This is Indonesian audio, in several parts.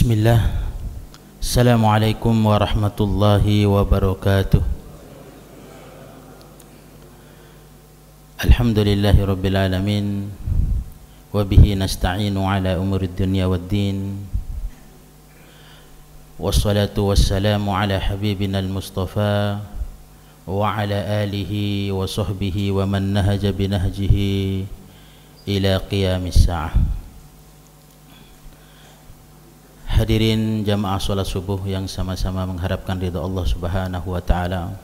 Bismillah. Assalamualaikum warahmatullahi wabarakatuh. Alhamdulillahi rabbil alamin. Wabihi nasta'inu ala umurid dunya waddin. Wassalatu wassalamu ala habibina al-mustafa wa ala alihi wa sahbihi wa man nahaja binahjihi ila qiyamis sa'ah. Hadirin jamaah salat subuh yang sama-sama mengharapkan ridha Allah Subhanahu wa taala.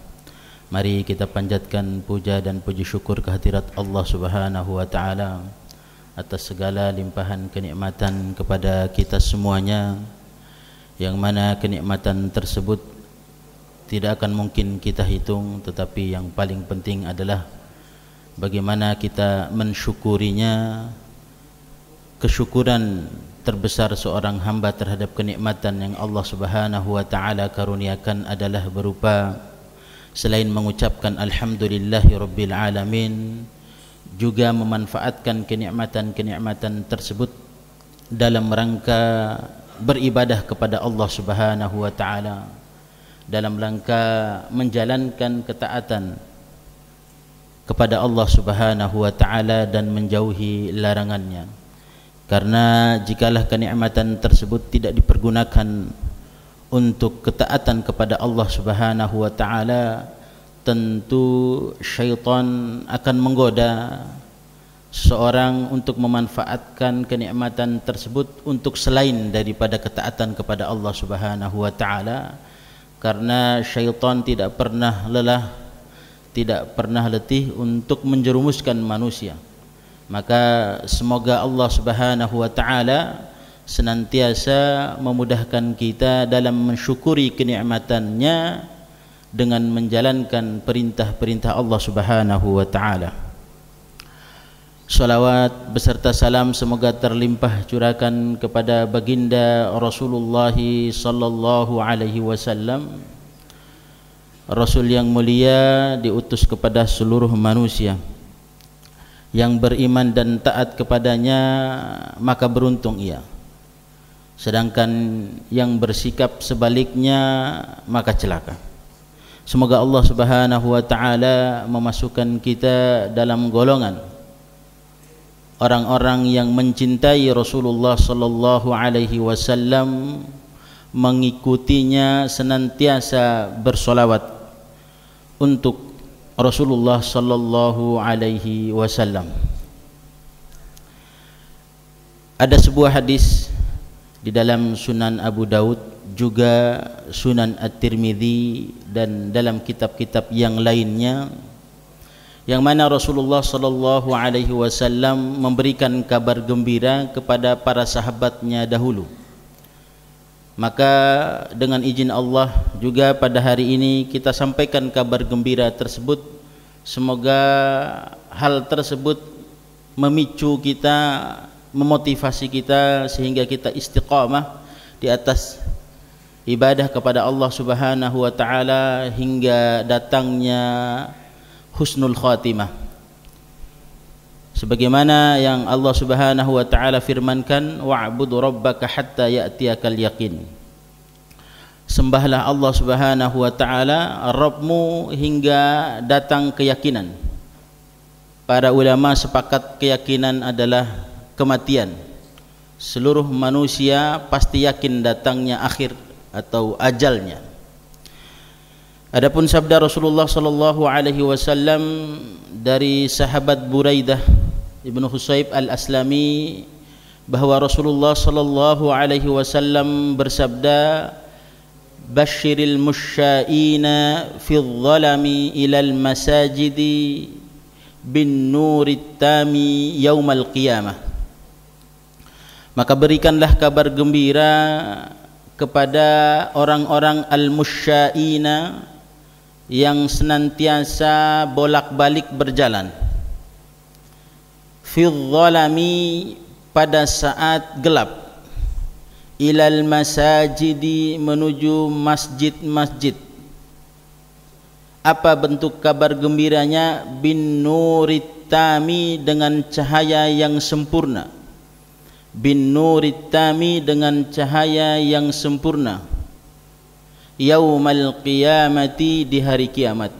Mari kita panjatkan puja dan puji syukur kehadirat Allah Subhanahu wa taala atas segala limpahan kenikmatan kepada kita semuanya, yang mana kenikmatan tersebut tidak akan mungkin kita hitung, tetapi yang paling penting adalah bagaimana kita mensyukurinya. Kesyukuran terbesar seorang hamba terhadap kenikmatan yang Allah Subhanahu wa taala karuniakan adalah berupa selain mengucapkan alhamdulillahi rabbil alamin, juga memanfaatkan kenikmatan-kenikmatan tersebut dalam rangka beribadah kepada Allah Subhanahu wa taala, dalam rangka menjalankan ketaatan kepada Allah Subhanahu wa taala dan menjauhi larangannya. Karena jikalah kenikmatan tersebut tidak dipergunakan untuk ketaatan kepada Allah Subhanahu wa taala, tentu syaitan akan menggoda seorang untuk memanfaatkan kenikmatan tersebut untuk selain daripada ketaatan kepada Allah Subhanahu wa taala. Karena syaitan tidak pernah lelah, tidak pernah letih untuk menjerumuskan manusia. Maka semoga Allah Subhanahu wa taala senantiasa memudahkan kita dalam mensyukuri kenikmatannya dengan menjalankan perintah-perintah Allah Subhanahu wa taala. Salawat beserta salam semoga terlimpah curahkan kepada baginda Rasulullah sallallahu alaihi wasallam, Rasul yang mulia diutus kepada seluruh manusia. Yang beriman dan taat kepadanya maka beruntung ia, sedangkan yang bersikap sebaliknya maka celaka. Semoga Allah Subhanahu wa taala memasukkan kita dalam golongan orang-orang yang mencintai Rasulullah sallallahu alaihi wasallam, mengikutinya, senantiasa bersolawat untuk Rasulullah sallallahu alaihi wasallam. Ada sebuah hadis di dalam Sunan Abu Daud, juga Sunan At-Tirmidzi dan dalam kitab-kitab yang lainnya, yang mana Rasulullah sallallahu alaihi wasallam memberikan kabar gembira kepada para sahabatnya dahulu. Maka dengan izin Allah juga pada hari ini kita sampaikan kabar gembira tersebut. Semoga hal tersebut memicu kita, memotivasi kita sehingga kita istiqamah di atas ibadah kepada Allah Subhanahu wa taala hingga datangnya husnul khatimah. Sebagaimana yang Allah Subhanahu wa taala firmankan, wa'bud rabbaka hatta ya'tiyakal yaqin. Sembahlah Allah Subhanahu wa taala, Rabbmu, hingga datang keyakinan. Para ulama sepakat keyakinan adalah kematian. Seluruh manusia pasti yakin datangnya akhir atau ajalnya. Adapun sabda Rasulullah sallallahu alaihi wasallam dari sahabat Buraidah Ibnu Husayb Al-Aslami, bahwa Rasulullah sallallahu alaihi wasallam bersabda, Bashiril musya'ina fil zalami ilal masajidi bin nurit tami yaumal qiyamah. Maka berikanlah kabar gembira kepada orang-orang al-musya'ina yang senantiasa bolak-balik berjalan, fil zalami, pada saat gelap, ilal masajidi, menuju masjid-masjid. Apa bentuk kabar gembiranya? Bin nurit tami, dengan cahaya yang sempurna. bin nurit tami, dengan cahaya yang sempurna, yaumal qiyamati, di hari kiamat.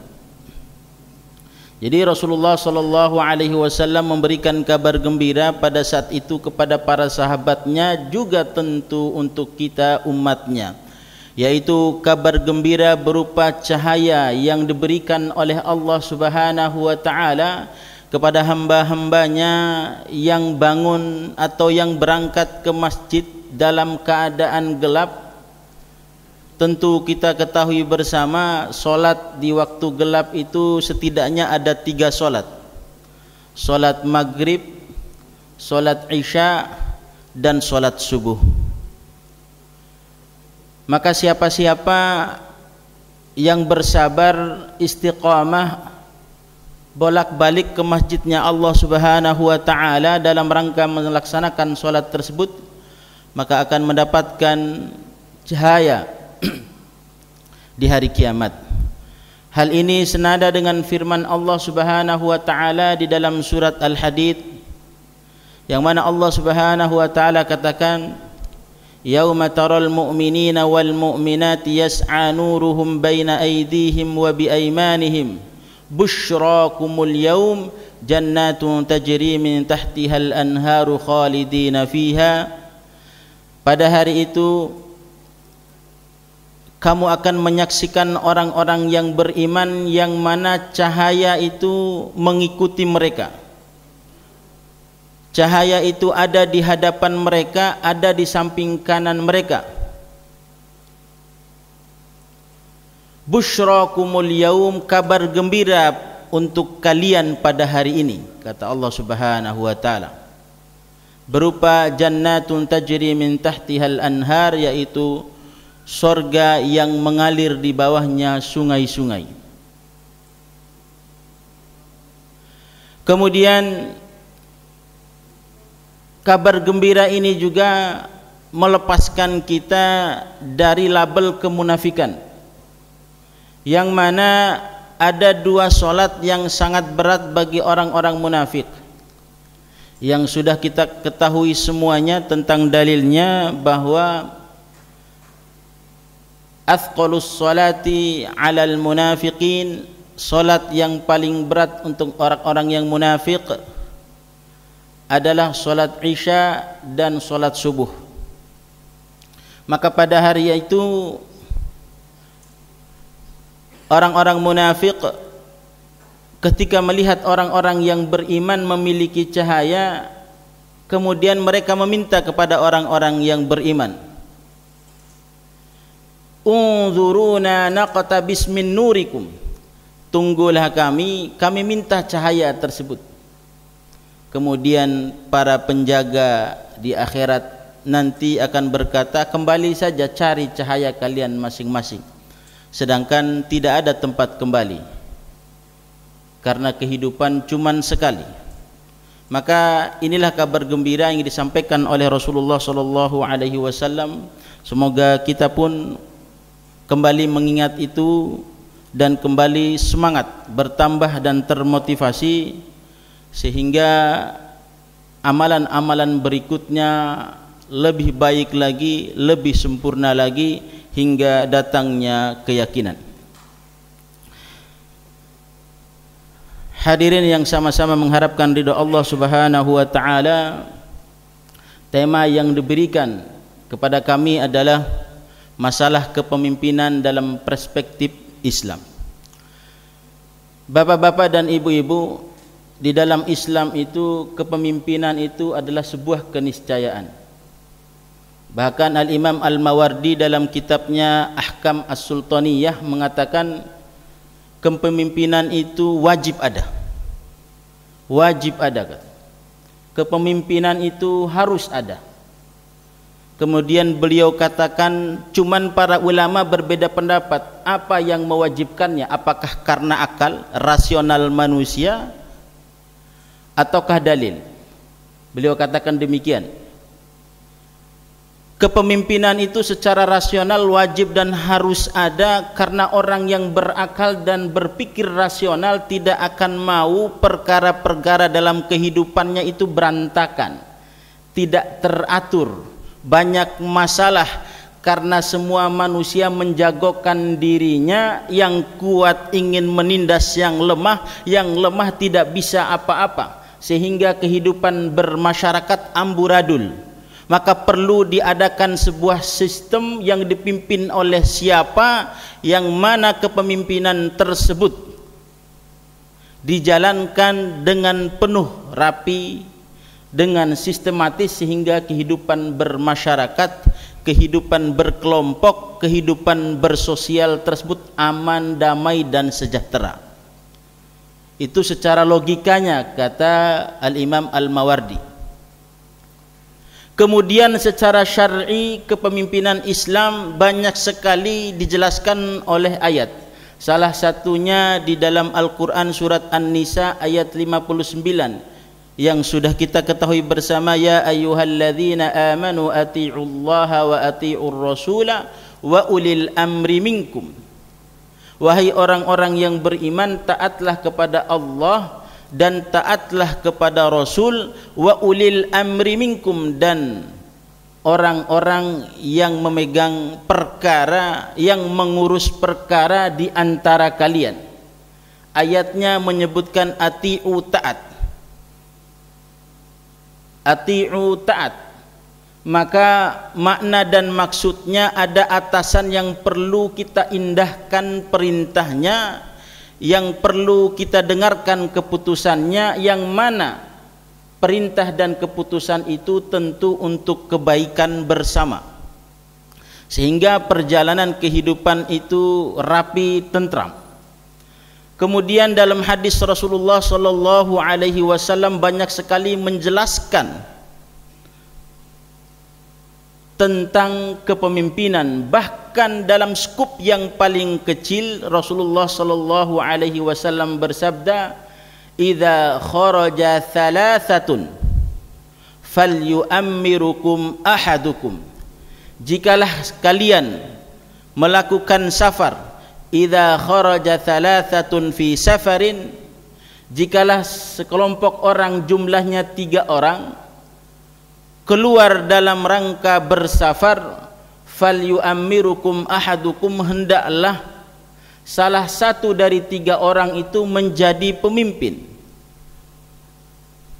Jadi Rasulullah sallallahu alaihi wasallam memberikan kabar gembira pada saat itu kepada para sahabatnya, juga tentu untuk kita umatnya, yaitu kabar gembira berupa cahaya yang diberikan oleh Allah Subhanahu wa taala kepada hamba-hambanya yang bangun atau yang berangkat ke masjid dalam keadaan gelap. Tentu kita ketahui bersama, solat di waktu gelap itu setidaknya ada 3 solat: solat maghrib, solat isya, dan solat subuh. Maka siapa-siapa yang bersabar istiqamah bolak-balik ke masjidnya Allah Subhanahu wa taala dalam rangka melaksanakan solat tersebut, maka akan mendapatkan cahaya di hari kiamat. Hal ini senada dengan firman Allah Subhanahu wa taala di dalam surat Al-Hadid, yang mana Allah Subhanahu wa taala katakan, yauma taral mu'minina wal mu'minati yas'a nuruhum baina aydihim wa bi aymanihim busyrakumul yaum jannatun tajri min tahtihal anharu khalidina fiha. Pada hari itu kamu akan menyaksikan orang-orang yang beriman yang mana cahaya itu mengikuti mereka. Cahaya itu ada di hadapan mereka, ada di samping kanan mereka. Busyrakumul yaum, kabar gembira untuk kalian pada hari ini, kata Allah Subhanahu wa taala, berupa jannatun tajri min tahtihal anhar, yaitu sorga yang mengalir di bawahnya sungai-sungai. Kemudian kabar gembira ini juga melepaskan kita dari label kemunafikan, yang mana ada 2 solat yang sangat berat bagi orang-orang munafik, yang sudah kita ketahui semuanya tentang dalilnya, bahwa athqalus salati alal munafiqin, salat yang paling berat untuk orang-orang yang munafik adalah salat isya dan salat subuh. Maka pada hari itu orang-orang munafik ketika melihat orang-orang yang beriman memiliki cahaya, kemudian mereka meminta kepada orang-orang yang beriman, unzuruna naqtabis min nurikum, tunggulah kami minta cahaya tersebut. Kemudian para penjaga di akhirat nanti akan berkata, kembali saja cari cahaya kalian masing-masing, sedangkan tidak ada tempat kembali, karena kehidupan cuman sekali. Maka inilah kabar gembira yang disampaikan oleh Rasulullah sallallahu alaihi wasallam. Semoga kita pun kembali mengingat itu dan kembali semangat, bertambah dan termotivasi, sehingga amalan-amalan berikutnya lebih baik lagi, lebih sempurna lagi, hingga datangnya keyakinan. Hadirin yang sama-sama mengharapkan ridha Allah Subhanahu wa taala, tema yang diberikan kepada kami adalah masalah kepemimpinan dalam perspektif Islam. Bapak-bapak dan ibu-ibu, di dalam Islam itu kepemimpinan itu adalah sebuah keniscayaan. Bahkan Al-Imam Al-Mawardi dalam kitabnya Ahkam As-Sultaniyah mengatakan kepemimpinan itu wajib ada. Wajib ada. Kepemimpinan itu harus ada. Kemudian beliau katakan, cuman para ulama berbeda pendapat apa yang mewajibkannya, apakah karena akal rasional manusia ataukah dalil. Beliau katakan demikian, kepemimpinan itu secara rasional wajib dan harus ada, karena orang yang berakal dan berpikir rasional tidak akan mau perkara-perkara dalam kehidupannya itu berantakan, tidak teratur, banyak masalah karena semua manusia menjagokan dirinya, yang kuat ingin menindas yang lemah tidak bisa apa-apa, sehingga kehidupan bermasyarakat amburadul. Maka perlu diadakan sebuah sistem yang dipimpin oleh siapa, yang mana kepemimpinan tersebut dijalankan dengan penuh rapi, dengan sistematis, sehingga kehidupan bermasyarakat, kehidupan berkelompok, kehidupan bersosial tersebut aman, damai dan sejahtera. Itu secara logikanya, kata Al-Imam Al-Mawardi. Kemudian secara syar'i kepemimpinan Islam banyak sekali dijelaskan oleh ayat. Salah satunya di dalam Al-Quran surat An-Nisa ayat 59 yang sudah kita ketahui bersama, ya ayyuhalladzina amanu ati'ullaha wa ati'ur rasula wa ulil amri minkum. Wahai orang-orang yang beriman, taatlah kepada Allah dan taatlah kepada Rasul, wa ulil amri minkum, dan orang-orang yang memegang perkara, yang mengurus perkara di antara kalian. Ayatnya menyebutkan ati'u, taat. Ati'u, taat. Maka makna dan maksudnya ada atasan yang perlu kita indahkan perintahnya, yang perlu kita dengarkan keputusannya, yang mana perintah dan keputusan itu tentu untuk kebaikan bersama, sehingga perjalanan kehidupan itu rapi, tentram. Kemudian dalam hadis Rasulullah sallallahu alaihi wasallam banyak sekali menjelaskan tentang kepemimpinan. Bahkan dalam skup yang paling kecil, Rasulullah sallallahu alaihi wasallam bersabda, "Idza kharaja thalathatun falyu'ammirukum ahadukum." Jikalah kalian melakukan safar, idza kharaja thalathatun fi safarin, jikalah sekelompok orang jumlahnya 3 orang keluar dalam rangka bersafar, falyu'ammirukum ahadukum, hendaklah salah satu dari 3 orang itu menjadi pemimpin.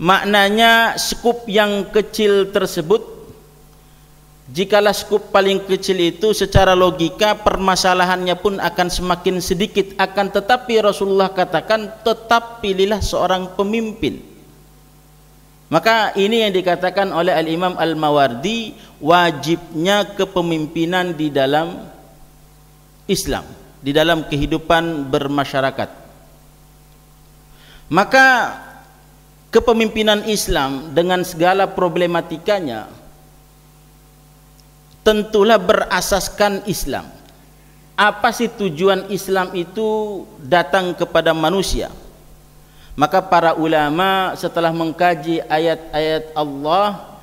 Maknanya skup yang kecil tersebut, jikalah skup paling kecil itu, secara logika permasalahannya pun akan semakin sedikit. Akan tetapi Rasulullah katakan, tetap pilihlah seorang pemimpin. Maka ini yang dikatakan oleh Al-Imam Al-Mawardi, wajibnya kepemimpinan di dalam Islam, di dalam kehidupan bermasyarakat. Maka kepemimpinan Islam dengan segala problematikanya tentulah berasaskan Islam. Apa sih tujuan Islam itu datang kepada manusia? Maka para ulama setelah mengkaji ayat-ayat Allah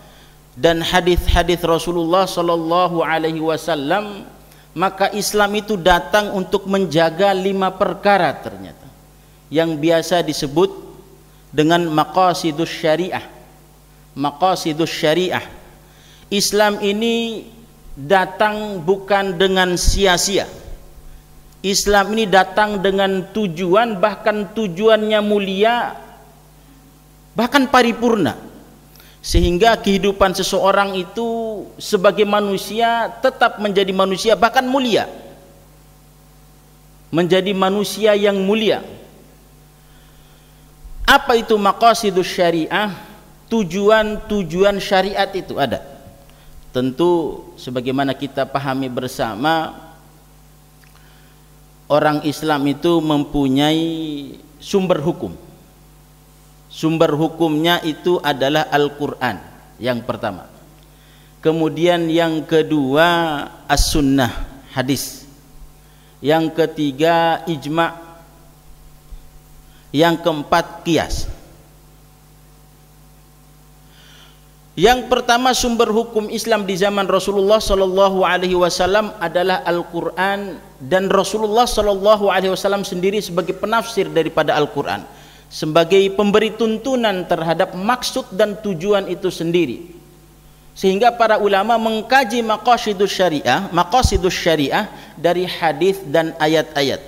dan hadis-hadis Rasulullah sallallahu alaihi wasallam, maka Islam itu datang untuk menjaga 5 perkara ternyata, yang biasa disebut dengan maqasidus syariah. Maqasidus syariah. Islam ini datang bukan dengan sia-sia. Islam ini datang dengan tujuan, bahkan tujuannya mulia, bahkan paripurna, sehingga kehidupan seseorang itu sebagai manusia tetap menjadi manusia, bahkan mulia, menjadi manusia yang mulia. Apa itu maqasidus syariah? Tujuan-tujuan syariat itu ada. Tentu sebagaimana kita pahami bersama, orang Islam itu mempunyai sumber hukum. Sumber hukumnya itu adalah Al-Quran yang pertama. Kemudian yang kedua As-Sunnah, hadis. Yang ketiga ijma'. Yang keempat qiyas. Yang pertama sumber hukum Islam di zaman Rasulullah sallallahu alaihi wasallam adalah Al-Qur'an, dan Rasulullah sallallahu alaihi wasallam sendiri sebagai penafsir daripada Al-Qur'an, sebagai pemberi tuntunan terhadap maksud dan tujuan itu sendiri. Sehingga para ulama mengkaji maqasidus syariah dari hadis dan ayat-ayat.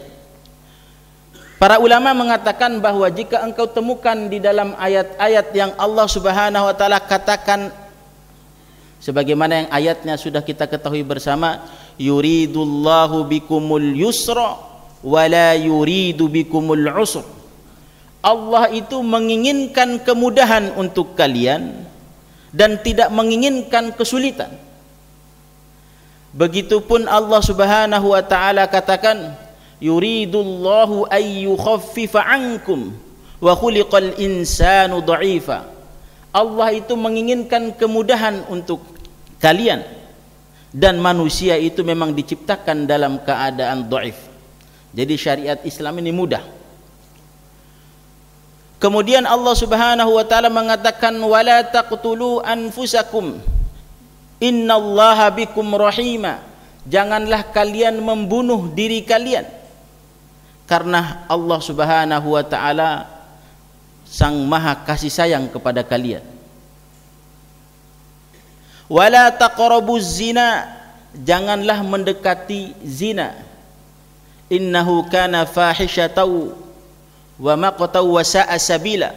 Para ulama mengatakan bahwa jika engkau temukan di dalam ayat-ayat yang Allah Subhanahu wa taala katakan sebagaimana yang ayatnya sudah kita ketahui bersama, yuridullahu bikumul yusra wa la yuridu bikumul usra. Allah itu menginginkan kemudahan untuk kalian dan tidak menginginkan kesulitan. Begitupun Allah Subhanahu wa taala katakan, yuridullahu ay yukhaffifa ankum wa khuliqal insanu dha'ifa. Allah itu menginginkan kemudahan untuk kalian dan manusia itu memang diciptakan dalam keadaan dhaif. Jadi syariat Islam ini mudah. Kemudian Allah Subhanahu wa taala mengatakan, wala taqtulu anfusakum innallaha bikum rahima. Janganlah kalian membunuh diri kalian, karena Allah Subhanahu wa taala Sang Maha kasih sayang kepada kalian. Wala taqrabuz zina, janganlah mendekati zina. Innahu kana fahisyatan wa maqta wa sa'a sabila,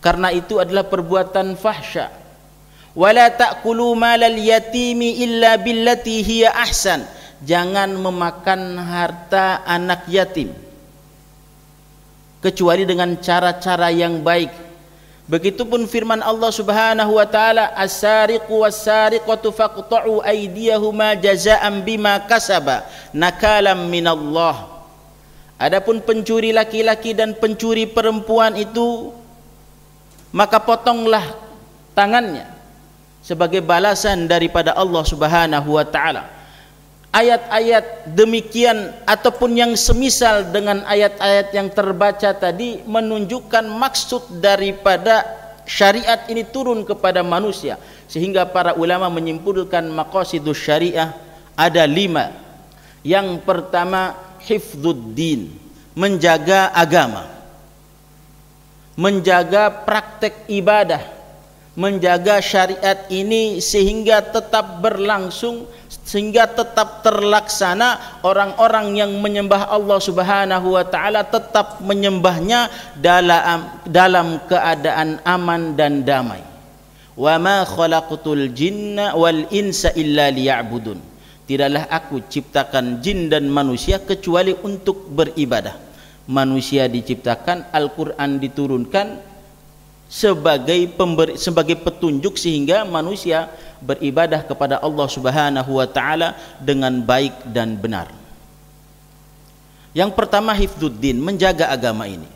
karena itu adalah perbuatan fahsya. Wala ta'kulu malal yatimi illa billati hiya ahsan, jangan memakan harta anak yatim kecuali dengan cara-cara yang baik. Begitupun firman Allah Subhanahu wa taala, as-sariqu was-sariqatu faqta'u aydiyahuma jazaa'an bima kasaba nakalam minallah. Adapun pencuri laki-laki dan pencuri perempuan itu, maka potonglah tangannya sebagai balasan daripada Allah Subhanahu wa taala. Ayat-ayat demikian ataupun yang semisal dengan ayat-ayat yang terbaca tadi menunjukkan maksud daripada syariat ini turun kepada manusia, sehingga para ulama menyimpulkan maqasidus syariah ada 5. Yang pertama, hifdzuddin, menjaga agama, menjaga praktek ibadah, menjaga syariat ini sehingga tetap berlangsung, sehingga tetap terlaksana. Orang-orang yang menyembah Allah Subhanahu wa taala tetap menyembahnya dalam keadaan aman dan damai. Wa ma khalaqtul jinna wal insa illa liya'budun. Tidaklah aku ciptakan jin dan manusia kecuali untuk beribadah. Manusia diciptakan, Al-Quran diturunkan sebagai petunjuk sehingga manusia beribadah kepada Allah Subhanahu wa taala dengan baik dan benar. Yang pertama, hifdzuddin, menjaga agama ini.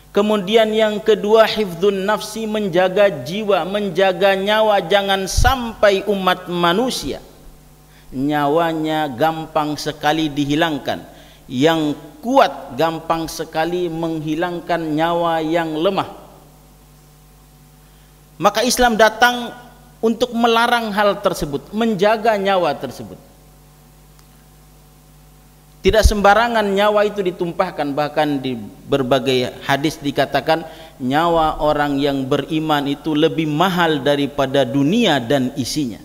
Kemudian yang kedua, hifdzun nafsi, menjaga jiwa, menjaga nyawa. Jangan sampai umat manusia nyawanya gampang sekali dihilangkan. Yang kuat gampang sekali menghilangkan nyawa yang lemah. Maka Islam datang untuk melarang hal tersebut, menjaga nyawa tersebut. Tidak sembarangan nyawa itu ditumpahkan. Bahkan di berbagai hadis dikatakan nyawa orang yang beriman itu lebih mahal daripada dunia dan isinya.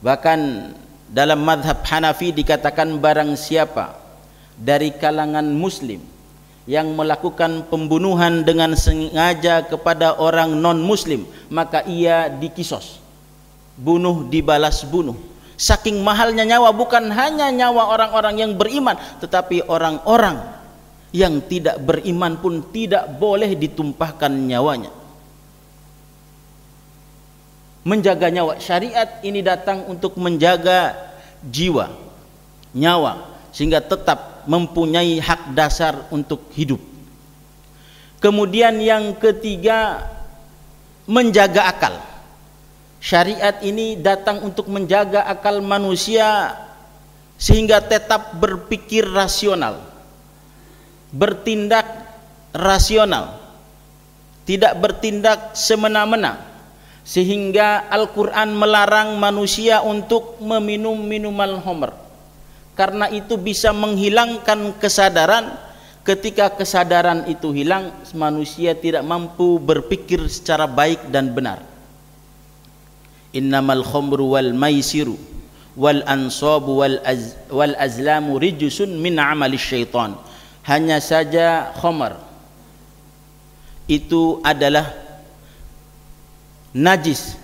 Bahkan dalam mazhab Hanafi dikatakan barang siapa dari kalangan muslim yang melakukan pembunuhan dengan sengaja kepada orang non muslim, maka ia dikisos, bunuh dibalas bunuh. Saking mahalnya nyawa, bukan hanya nyawa orang-orang yang beriman, tetapi orang-orang yang tidak beriman pun tidak boleh ditumpahkan nyawanya. Menjaga nyawa, syariat ini datang untuk menjaga jiwa, nyawa, sehingga tetap mempunyai hak dasar untuk hidup. Kemudian yang ketiga, menjaga akal. Syariat ini datang untuk menjaga akal manusia sehingga tetap berpikir rasional, bertindak rasional, tidak bertindak semena-mena. Sehingga Al-Quran melarang manusia untuk meminum minuman khamr, karena itu bisa menghilangkan kesadaran. Ketika kesadaran itu hilang, manusia tidak mampu berpikir secara baik dan benar. innamal khamru wal maisiru wal ansabu wal azlamu rijsun min amali syaitan. Hanya saja khamar itu adalah najis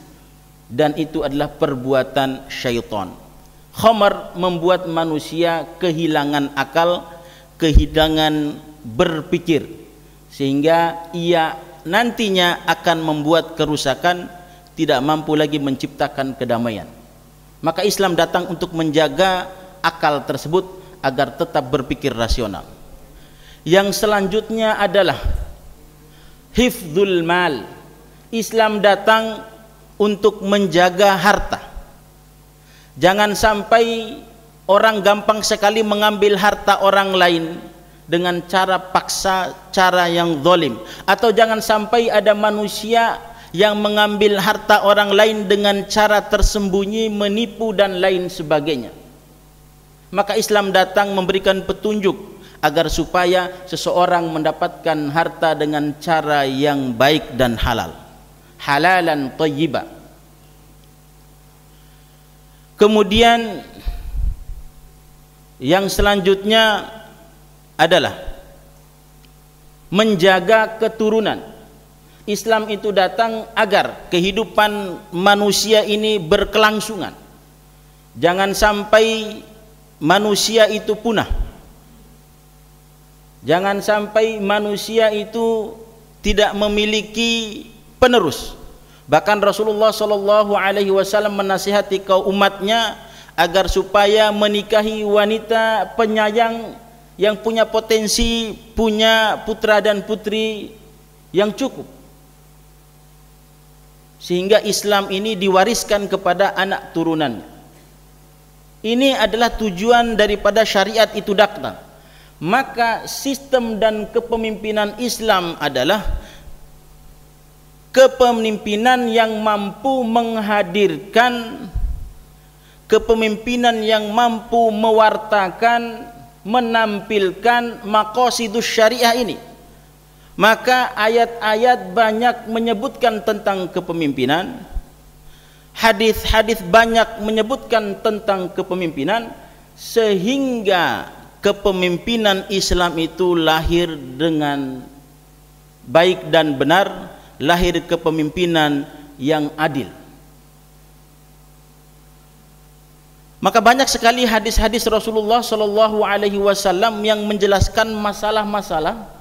dan itu adalah perbuatan syaitan. Khamar membuat manusia kehilangan akal, kehilangan berpikir, sehingga ia nantinya akan membuat kerusakan, tidak mampu lagi menciptakan kedamaian. Maka Islam datang untuk menjaga akal tersebut agar tetap berpikir rasional. Yang selanjutnya adalah hifdzul mal. Islam datang untuk menjaga harta. Jangan sampai orang gampang sekali mengambil harta orang lain dengan cara paksa, cara yang zalim, atau jangan sampai ada manusia yang mengambil harta orang lain dengan cara tersembunyi, menipu dan lain sebagainya. Maka Islam datang memberikan petunjuk agar supaya seseorang mendapatkan harta dengan cara yang baik dan halal, halalan thayyiba. Kemudian yang selanjutnya adalah menjaga keturunan. Islam itu datang agar kehidupan manusia ini berkelangsungan. Jangan sampai manusia itu punah. Jangan sampai manusia itu tidak memiliki penerus. Bahkan Rasulullah SAW menasihati kaum umatnya agar supaya menikahi wanita penyayang yang punya potensi, punya putra dan putri yang cukup, sehingga Islam ini diwariskan kepada anak turunannya. Ini adalah tujuan daripada syariat itu datang. Maka sistem dan kepemimpinan Islam adalah kepemimpinan yang mampu menghadirkan, kepemimpinan yang mampu mewartakan, menampilkan maqasidus syariah ini. Maka ayat-ayat banyak menyebutkan tentang kepemimpinan, hadis-hadis banyak menyebutkan tentang kepemimpinan, sehingga kepemimpinan Islam itu lahir dengan baik dan benar, lahir kepemimpinan yang adil. Maka banyak sekali hadis-hadis Rasulullah SAW yang menjelaskan masalah-masalah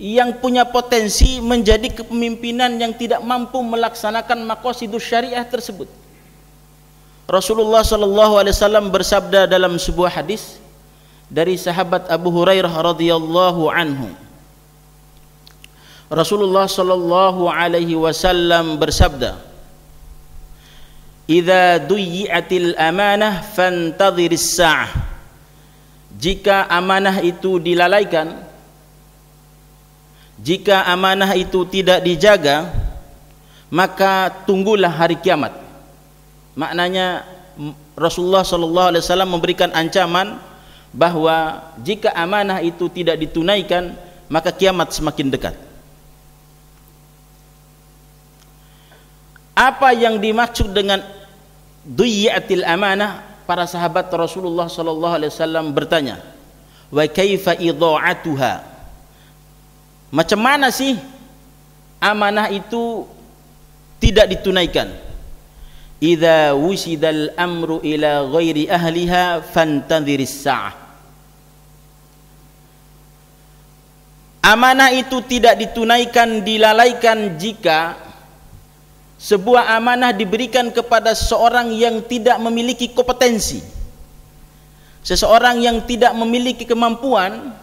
yang punya potensi menjadi kepemimpinan yang tidak mampu melaksanakan maqasidus syariah tersebut. Rasulullah SAW bersabda dalam sebuah hadis dari sahabat Abu Hurairah radhiyallahu anhu. Rasulullah SAW bersabda, "Idza duyyi'atil amanah fantadhiris sa'ah." Jika amanah itu dilalaikan, jika amanah itu tidak dijaga, maka tunggulah hari kiamat. Maknanya Rasulullah SAW memberikan ancaman bahwa jika amanah itu tidak ditunaikan, maka kiamat semakin dekat. Apa yang dimaksud dengan duyyatil amanah? Para sahabat Rasulullah SAW bertanya, wa kaifa idha'atuha? Macam mana sih amanah itu tidak ditunaikan? Idza wusidal amru ila ghairi ahliha fantadhiris sa'ah. Amanah itu tidak ditunaikan, dilalaikan jika sebuah amanah diberikan kepada seseorang yang tidak memiliki kompetensi, seseorang yang tidak memiliki kemampuan.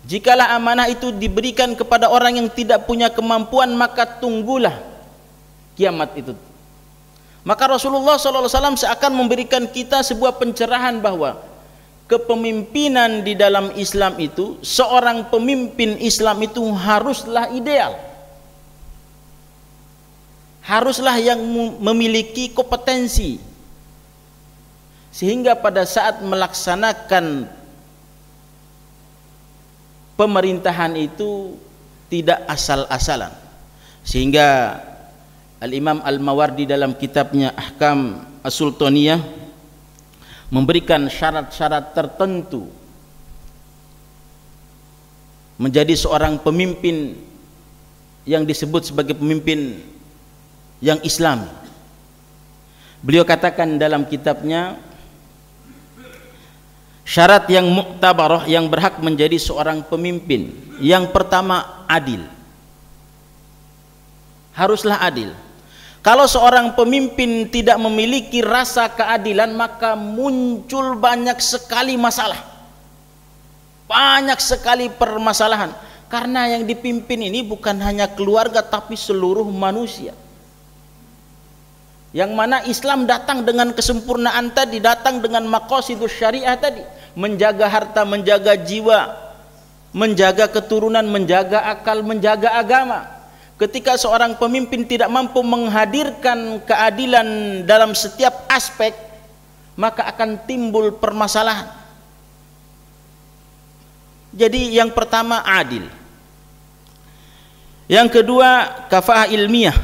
Jikalau amanah itu diberikan kepada orang yang tidak punya kemampuan, maka tunggulah kiamat itu. Maka Rasulullah SAW seakan memberikan kita sebuah pencerahan bahwa kepemimpinan di dalam Islam itu, seorang pemimpin Islam itu haruslah ideal, haruslah yang memiliki kompetensi, sehingga pada saat melaksanakan pemerintahan itu tidak asal-asalan. Sehingga Al-Imam Al-Mawardi dalam kitabnya Ahkam As-Sultaniyah memberikan syarat-syarat tertentu menjadi seorang pemimpin yang disebut sebagai pemimpin yang Islam. Beliau katakan dalam kitabnya, syarat yang muktabarah, yang berhak menjadi seorang pemimpin, yang pertama adil. Haruslah adil. Kalau seorang pemimpin tidak memiliki rasa keadilan, maka muncul banyak sekali masalah, banyak sekali permasalahan. Karena yang dipimpin ini bukan hanya keluarga, tapi seluruh manusia. Yang mana Islam datang dengan kesempurnaan tadi, datang dengan maqasidus syariah tadi, menjaga harta, menjaga jiwa, menjaga keturunan, menjaga akal, menjaga agama. Ketika seorang pemimpin tidak mampu menghadirkan keadilan dalam setiap aspek, maka akan timbul permasalahan. Jadi yang pertama adil. Yang kedua kafaah ilmiah,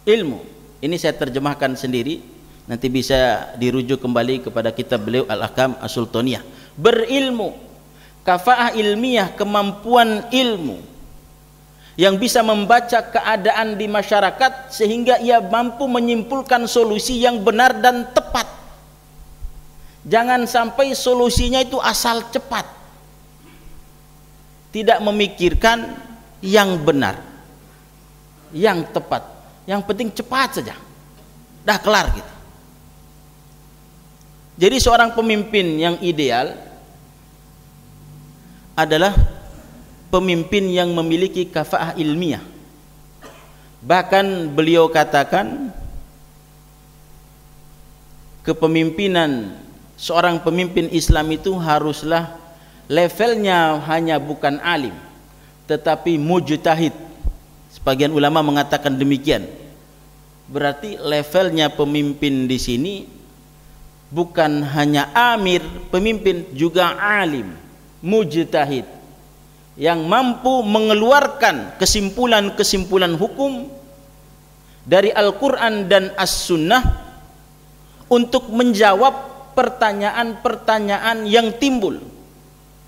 ilmu. Ini saya terjemahkan sendiri, nanti bisa dirujuk kembali kepada kitab beliau Al-Ahkam As-Sultaniyah. Berilmu, kafaah ilmiah, kemampuan ilmu yang bisa membaca keadaan di masyarakat sehingga ia mampu menyimpulkan solusi yang benar dan tepat. Jangan sampai solusinya itu asal cepat, tidak memikirkan yang benar, yang tepat. Yang penting cepat saja, dah kelar gitu. Jadi seorang pemimpin yang ideal adalah pemimpin yang memiliki kafaah ilmiah. Bahkan beliau katakan, kepemimpinan seorang pemimpin Islam itu haruslah levelnya hanya bukan alim, tetapi mujtahid. Sebagian ulama mengatakan demikian. Berarti levelnya pemimpin di sini bukan hanya amir, pemimpin, juga alim, mujtahid, yang mampu mengeluarkan kesimpulan-kesimpulan hukum dari Al-Quran dan As-Sunnah untuk menjawab pertanyaan-pertanyaan yang timbul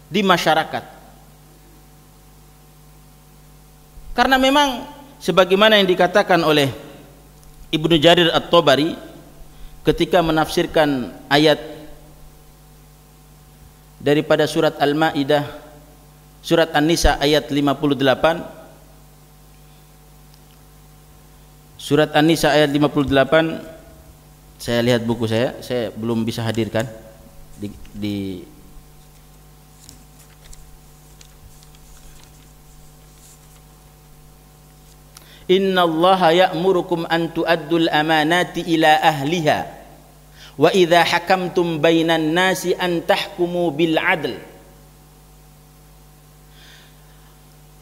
di masyarakat. Karena memang sebagaimana yang dikatakan oleh Ibnu Jarir At-Tabari ketika menafsirkan ayat daripada surat Al-Maidah, surat An-Nisa ayat 58. Surat An-Nisa ayat 58, saya lihat buku saya belum bisa hadirkan di Innallaha ya'murukum an tu'addul amanati ila ahliha wa idza hakamtum bainan nasi an tahkumu bil 'adl.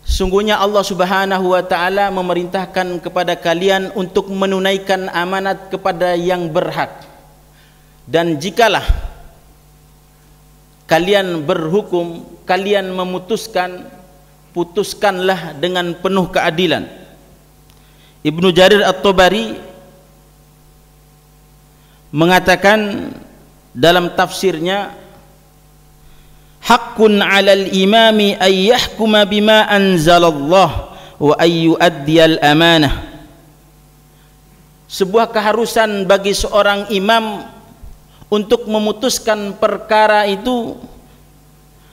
Sungguhnya Allah Subhanahu wa taala memerintahkan kepada kalian untuk menunaikan amanat kepada yang berhak, dan jikalah kalian berhukum, kalian memutuskan, putuskanlah dengan penuh keadilan. Ibnu Jarir At-Tabari mengatakan dalam tafsirnya, haqqun 'alal imami ay yahkuma bima anzalallah wa ay yu'addiyal amanah. Sebuah keharusan bagi seorang imam untuk memutuskan perkara itu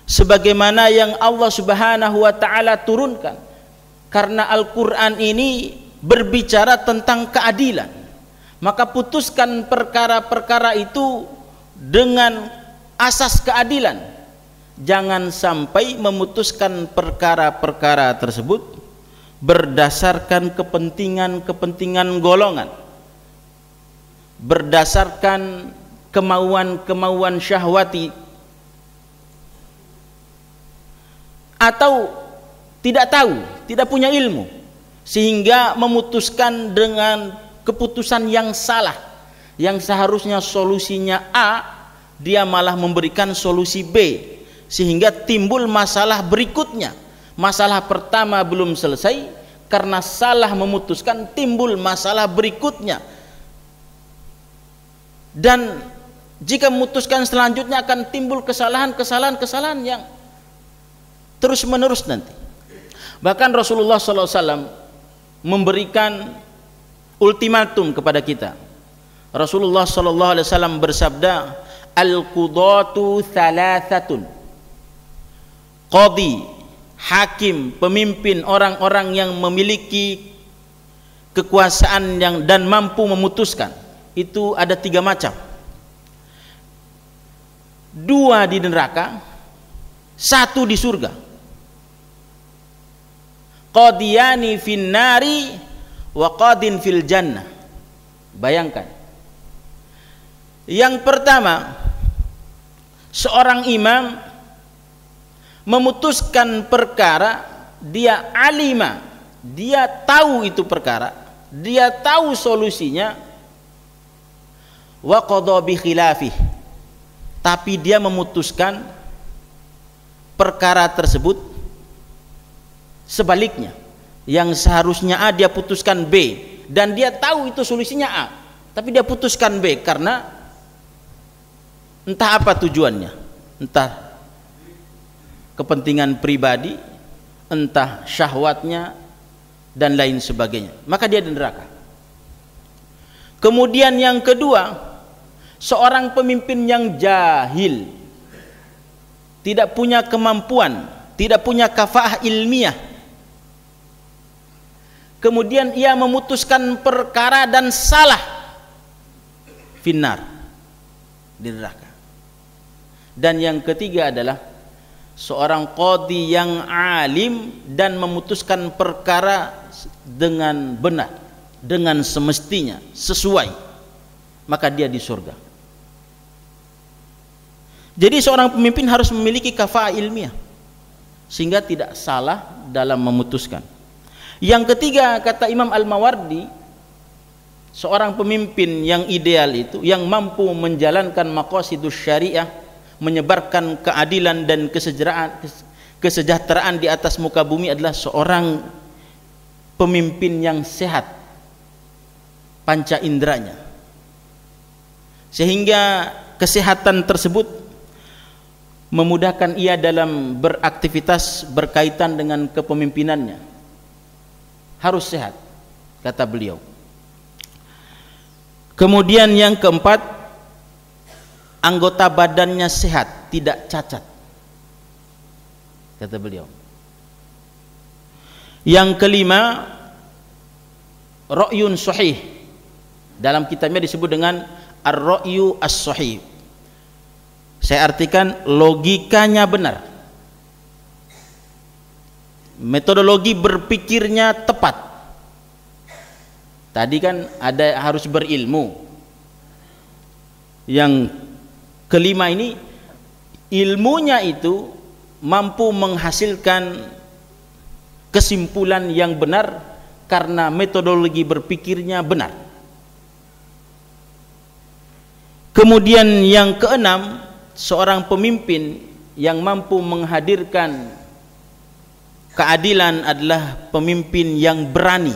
sebagaimana yang Allah Subhanahu wa taala turunkan, karena Al-Qur'an ini berbicara tentang keadilan. Maka putuskan perkara-perkara itu dengan asas keadilan. Jangan sampai memutuskan perkara-perkara tersebut berdasarkan kepentingan-kepentingan golongan, berdasarkan kemauan-kemauan syahwati, atau tidak tahu, tidak punya ilmu, sehingga memutuskan dengan keputusan yang salah, yang seharusnya solusinya A, dia malah memberikan solusi B, sehingga timbul masalah berikutnya. Masalah pertama belum selesai, karena salah memutuskan timbul masalah berikutnya, dan jika memutuskan selanjutnya akan timbul kesalahan yang terus menerus nanti. Bahkan Rasulullah SAW memberikan ultimatum kepada kita. Rasulullah SAW bersabda, al-qudatu thalathatun, qadi, hakim, pemimpin, orang-orang yang memiliki kekuasaan dan mampu memutuskan, itu ada 3 macam. 2 di neraka, 1 di surga. Qadiyani fin nari wa qadin fil jannah. Bayangkan. Yang pertama, seorang imam memutuskan perkara, dia alima, dia tahu itu perkara, dia tahu solusinya, wa qadha bi khilafih, tapi dia memutuskan perkara tersebut sebaliknya, yang seharusnya A dia putuskan B, dan dia tahu itu solusinya A, tapi dia putuskan B karena entah apa tujuannya, entah kepentingan pribadi, entah syahwatnya dan lain sebagainya, maka dia di neraka. Kemudian yang kedua, seorang pemimpin yang jahil, tidak punya kemampuan, tidak punya kafaah ilmiah, kemudian ia memutuskan perkara dan salah, finnar, di neraka. Dan yang ketiga adalah seorang qadhi yang alim dan memutuskan perkara dengan benar, dengan semestinya, sesuai, maka dia di surga. Jadi seorang pemimpin harus memiliki kafaah ilmiah sehingga tidak salah dalam memutuskan. Yang ketiga, kata Imam Al-Mawardi, seorang pemimpin yang ideal itu, yang mampu menjalankan maqasidus syariah, menyebarkan keadilan dan kesejahteraan di atas muka bumi, adalah seorang pemimpin yang sehat panca inderanya, sehingga kesehatan tersebut memudahkan ia dalam beraktivitas berkaitan dengan kepemimpinannya. Harus sehat, kata beliau. Kemudian yang keempat, anggota badannya sehat, tidak cacat, kata beliau. Yang kelima, ra'yun sahih, dalam kitabnya disebut dengan ar-ra'yu as-sahih. Saya artikan logikanya benar, metodologi berpikirnya tepat. Tadi kan ada harus berilmu. Yang kelima ini, ilmunya itu mampu menghasilkan kesimpulan yang benar karena metodologi berpikirnya benar. Kemudian yang keenam, seorang pemimpin yang mampu menghadirkan keadilan adalah pemimpin yang berani,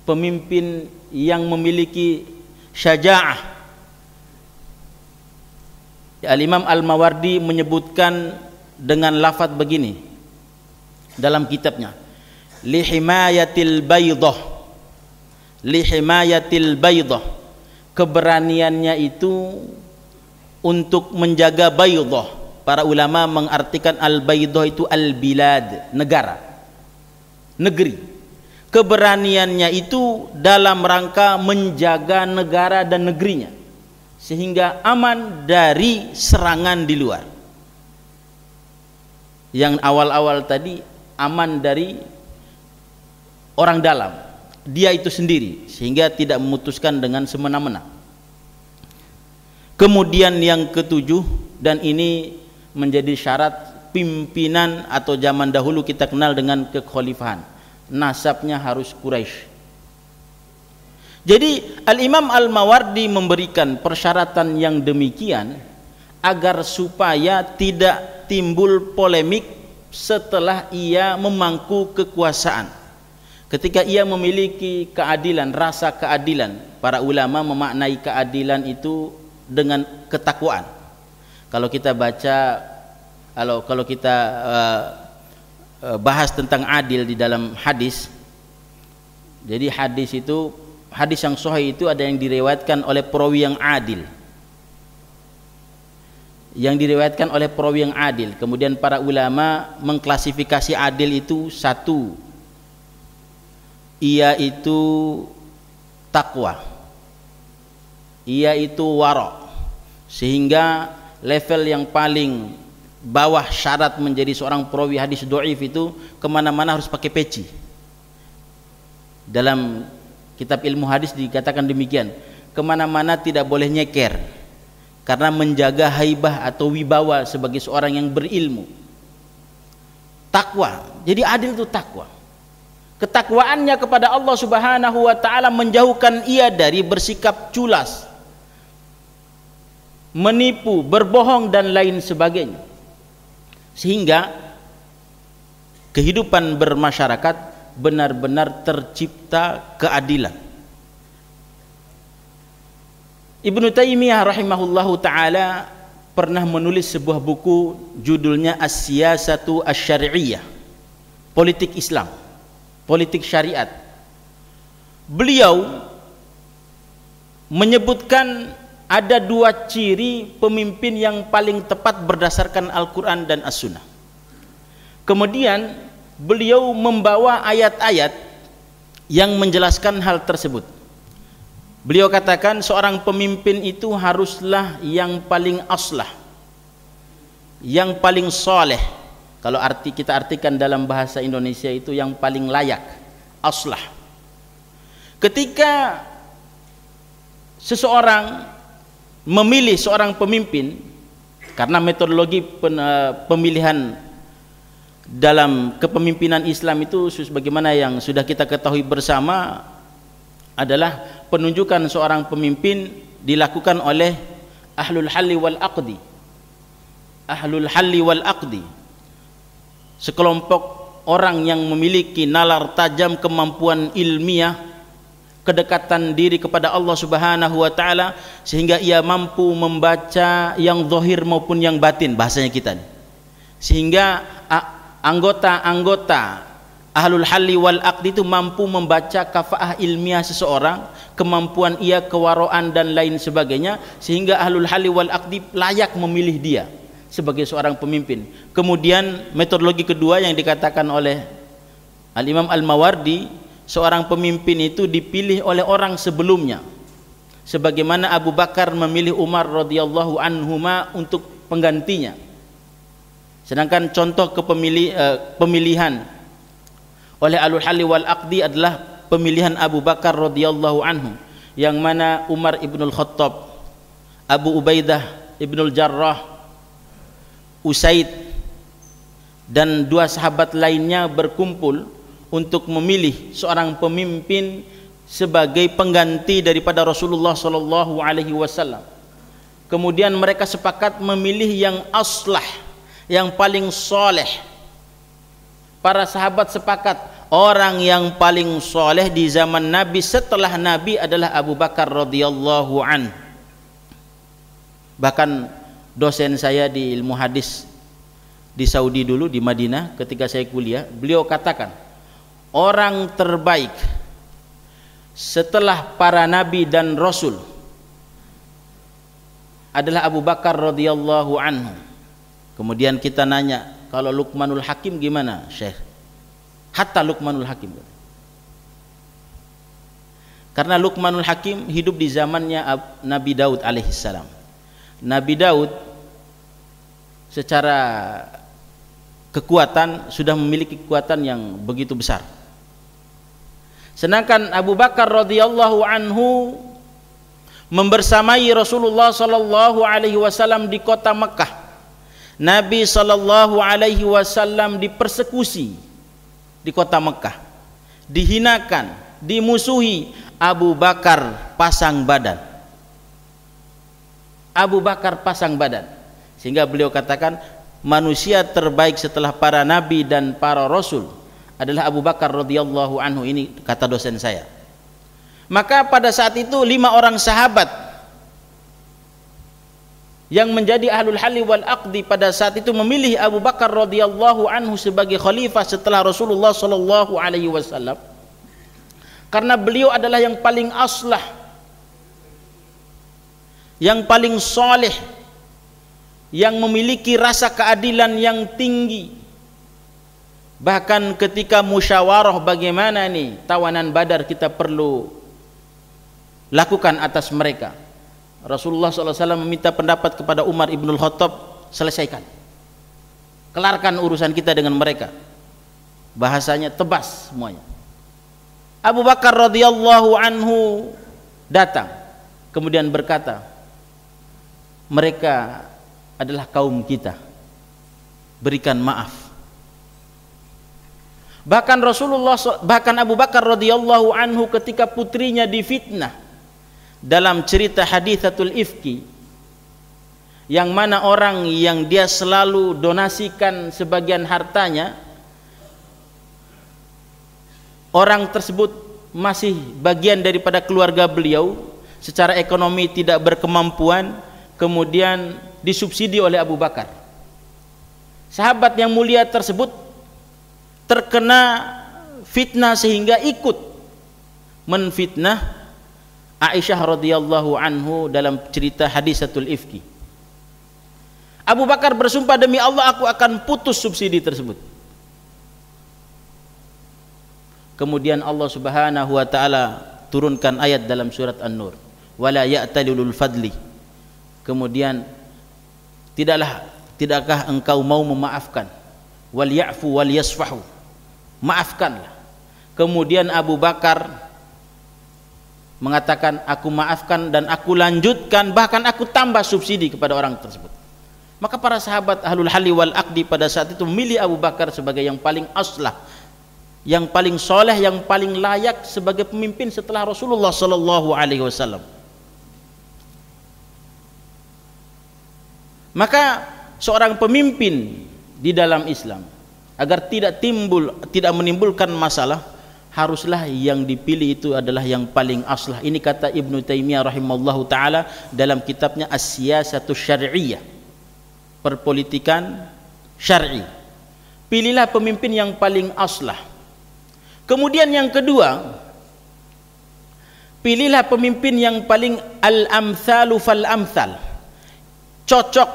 pemimpin yang memiliki syaja'ah. Al-Imam Al-Mawardi menyebutkan dengan lafaz begini dalam kitabnya, lihimayatil baydah, lihimayatil baydah, keberaniannya itu untuk menjaga baydah. Para ulama mengartikan al-baydah itu al-bilad, negara, negeri. Keberaniannya itu dalam rangka menjaga negara dan negerinya sehingga aman dari serangan di luar. Yang awal-awal tadi aman dari orang dalam, dia itu sendiri, sehingga tidak memutuskan dengan semena-mena. Kemudian yang ketujuh, dan ini menjadi syarat pimpinan atau zaman dahulu kita kenal dengan kekhalifahan, nasabnya harus Quraisy. Jadi Al-Imam Al-Mawardi memberikan persyaratan yang demikian agar supaya tidak timbul polemik setelah ia memangku kekuasaan, ketika ia memiliki keadilan, rasa keadilan. Para ulama memaknai keadilan itu dengan ketakwaan. Kalau kita baca, kalau kita bahas tentang adil di dalam hadis, jadi hadis yang sahih itu ada yang diriwayatkan oleh perawi yang adil, kemudian para ulama mengklasifikasi adil itu satu, ia itu takwa, ia itu wara, sehingga level yang paling bawah syarat menjadi seorang perawi hadis dhaif itu kemana-mana harus pakai peci. Dalam kitab ilmu hadis dikatakan demikian, kemana-mana tidak boleh nyeker, karena menjaga haibah atau wibawa sebagai seorang yang berilmu. Takwa, jadi adil itu takwa. Ketakwaannya kepada Allah Subhanahu wa ta'ala menjauhkan ia dari bersikap culas, menipu, berbohong dan lain sebagainya, sehingga kehidupan bermasyarakat benar-benar tercipta keadilan. Ibnu Taimiyah rahimahullahu ta'ala pernah menulis sebuah buku judulnya As-Siyasatu Asy-Syar'iyyah, politik Islam, politik syariat. Beliau menyebutkan ada dua ciri pemimpin yang paling tepat berdasarkan Al-Quran dan As-Sunnah. Kemudian beliau membawa ayat-ayat yang menjelaskan hal tersebut. Beliau katakan seorang pemimpin itu haruslah yang paling aslah, yang paling soleh. Kalau kita artikan dalam bahasa Indonesia itu yang paling layak, aslah. Ketika seseorang memilih seorang pemimpin, karena metodologi pemilihan dalam kepemimpinan Islam itu sebagaimana yang sudah kita ketahui bersama adalah penunjukan seorang pemimpin dilakukan oleh ahlul halli wal aqdi. Ahlul halli wal aqdi, sekelompok orang yang memiliki nalar tajam, kemampuan ilmiah, kedekatan diri kepada Allah Subhanahu wa ta'ala, sehingga ia mampu membaca yang zahir maupun yang batin, bahasanya kita nih. Sehingga anggota-anggota ahlul halli wal aqdi itu mampu membaca kafaah ilmiah seseorang, kemampuan ia, kewaraan dan lain sebagainya, sehingga ahlul halli wal aqdi layak memilih dia sebagai seorang pemimpin. Kemudian metodologi kedua yang dikatakan oleh Al-Imam Al-Mawardi, seorang pemimpin itu dipilih oleh orang sebelumnya, sebagaimana Abu Bakar memilih Umar radhiyallahu anhuma untuk penggantinya. Sedangkan contoh pemilihan oleh ahlul halli wal aqdi adalah pemilihan Abu Bakar radhiyallahu anhu, yang mana Umar ibnul Khattab, Abu Ubaidah ibnul Jarrah, Usaid dan dua sahabat lainnya berkumpul untuk memilih seorang pemimpin sebagai pengganti daripada Rasulullah sallallahu alaihi wasallam. Kemudian mereka sepakat memilih yang aslah, yang paling soleh. Para sahabat sepakat orang yang paling soleh di zaman Nabi setelah Nabi adalah Abu Bakar radhiyallahu anhu. Bahkan dosen saya di ilmu hadis di Saudi dulu, di Madinah, ketika saya kuliah, beliau katakan orang terbaik setelah para nabi dan rasul adalah Abu Bakar radhiyallahu anhu. Kemudian kita nanya, kalau Luqmanul Hakim gimana, Syekh? Hatta Luqmanul Hakim, karena Luqmanul Hakim hidup di zamannya Nabi Daud alaihissalam. Nabi Daud secara kekuatan sudah memiliki kekuatan yang begitu besar. Sedangkan Abu Bakar radhiyallahu anhu membersamai Rasulullah sallallahu alaihi wasallam di kota Mekah. Nabi sallallahu alaihi wasallam dipersekusi di kota Mekah, dihinakan, dimusuhi. Abu Bakar pasang badan. Abu Bakar pasang badan, sehingga beliau katakan manusia terbaik setelah para nabi dan para rasul adalah Abu Bakar radhiyallahu anhu, ini kata dosen saya. Maka pada saat itu 5 orang sahabat yang menjadi ahlul halli wal aqdi pada saat itu memilih Abu Bakar radhiyallahu anhu sebagai khalifah setelah Rasulullah sallallahu alaihi wasallam, karena beliau adalah yang paling aslah, yang paling soleh, yang memiliki rasa keadilan yang tinggi. Bahkan ketika musyawarah bagaimana nih tawanan Badar kita perlu lakukan atas mereka, Rasulullah SAW meminta pendapat kepada Umar ibnul Khattab, selesaikan, kelarkan urusan kita dengan mereka. Bahasanya tebas semuanya. Abu Bakar radhiyallahu anhu datang kemudian berkata, mereka adalah kaum kita, berikan maaf. Bahkan Abu Bakar radhiyallahu anhu ketika putrinya difitnah dalam cerita hadithatul ifki, yang mana orang yang dia selalu donasikan sebagian hartanya, orang tersebut masih bagian daripada keluarga beliau, secara ekonomi tidak berkemampuan, kemudian disubsidi oleh Abu Bakar. Sahabat yang mulia tersebut terkena fitnah sehingga ikut menfitnah Aisyah radhiyallahu anhu dalam cerita hadisatul ifki. Abu Bakar bersumpah, demi Allah aku akan putus subsidi tersebut. Kemudian Allah Subhanahu wa taala turunkan ayat dalam surat An-Nur, wala ya'talul fadli. Kemudian tidakkah engkau mau memaafkan, wal ya'fu wal yasfahu, maafkanlah. Kemudian Abu Bakar mengatakan, aku maafkan dan aku lanjutkan, bahkan aku tambah subsidi kepada orang tersebut. Maka para sahabat ahlul halli wal aqdi pada saat itu memilih Abu Bakar sebagai yang paling aslah, yang paling soleh, yang paling layak sebagai pemimpin setelah Rasulullah sallallahu alaihi wasallam. Maka seorang pemimpin di dalam Islam, agar tidak menimbulkan masalah, haruslah yang dipilih itu adalah yang paling aslah. Ini kata Ibnu Taimiyah rahimallahu taala dalam kitabnya As-Siyasatus Syar'iyyah, perpolitikan syar'i. Pilihlah pemimpin yang paling aslah. Kemudian yang kedua, pilihlah pemimpin yang paling al-amthalu fal-amthal, cocok,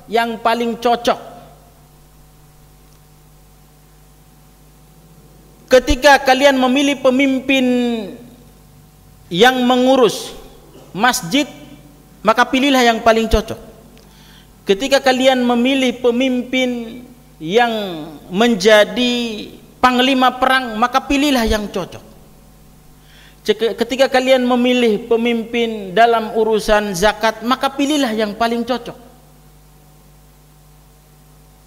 yang paling cocok. Ketika kalian memilih pemimpin yang mengurus masjid, maka pilihlah yang paling cocok. Ketika kalian memilih pemimpin yang menjadi panglima perang, maka pilihlah yang cocok. Ketika kalian memilih pemimpin dalam urusan zakat, maka pilihlah yang paling cocok.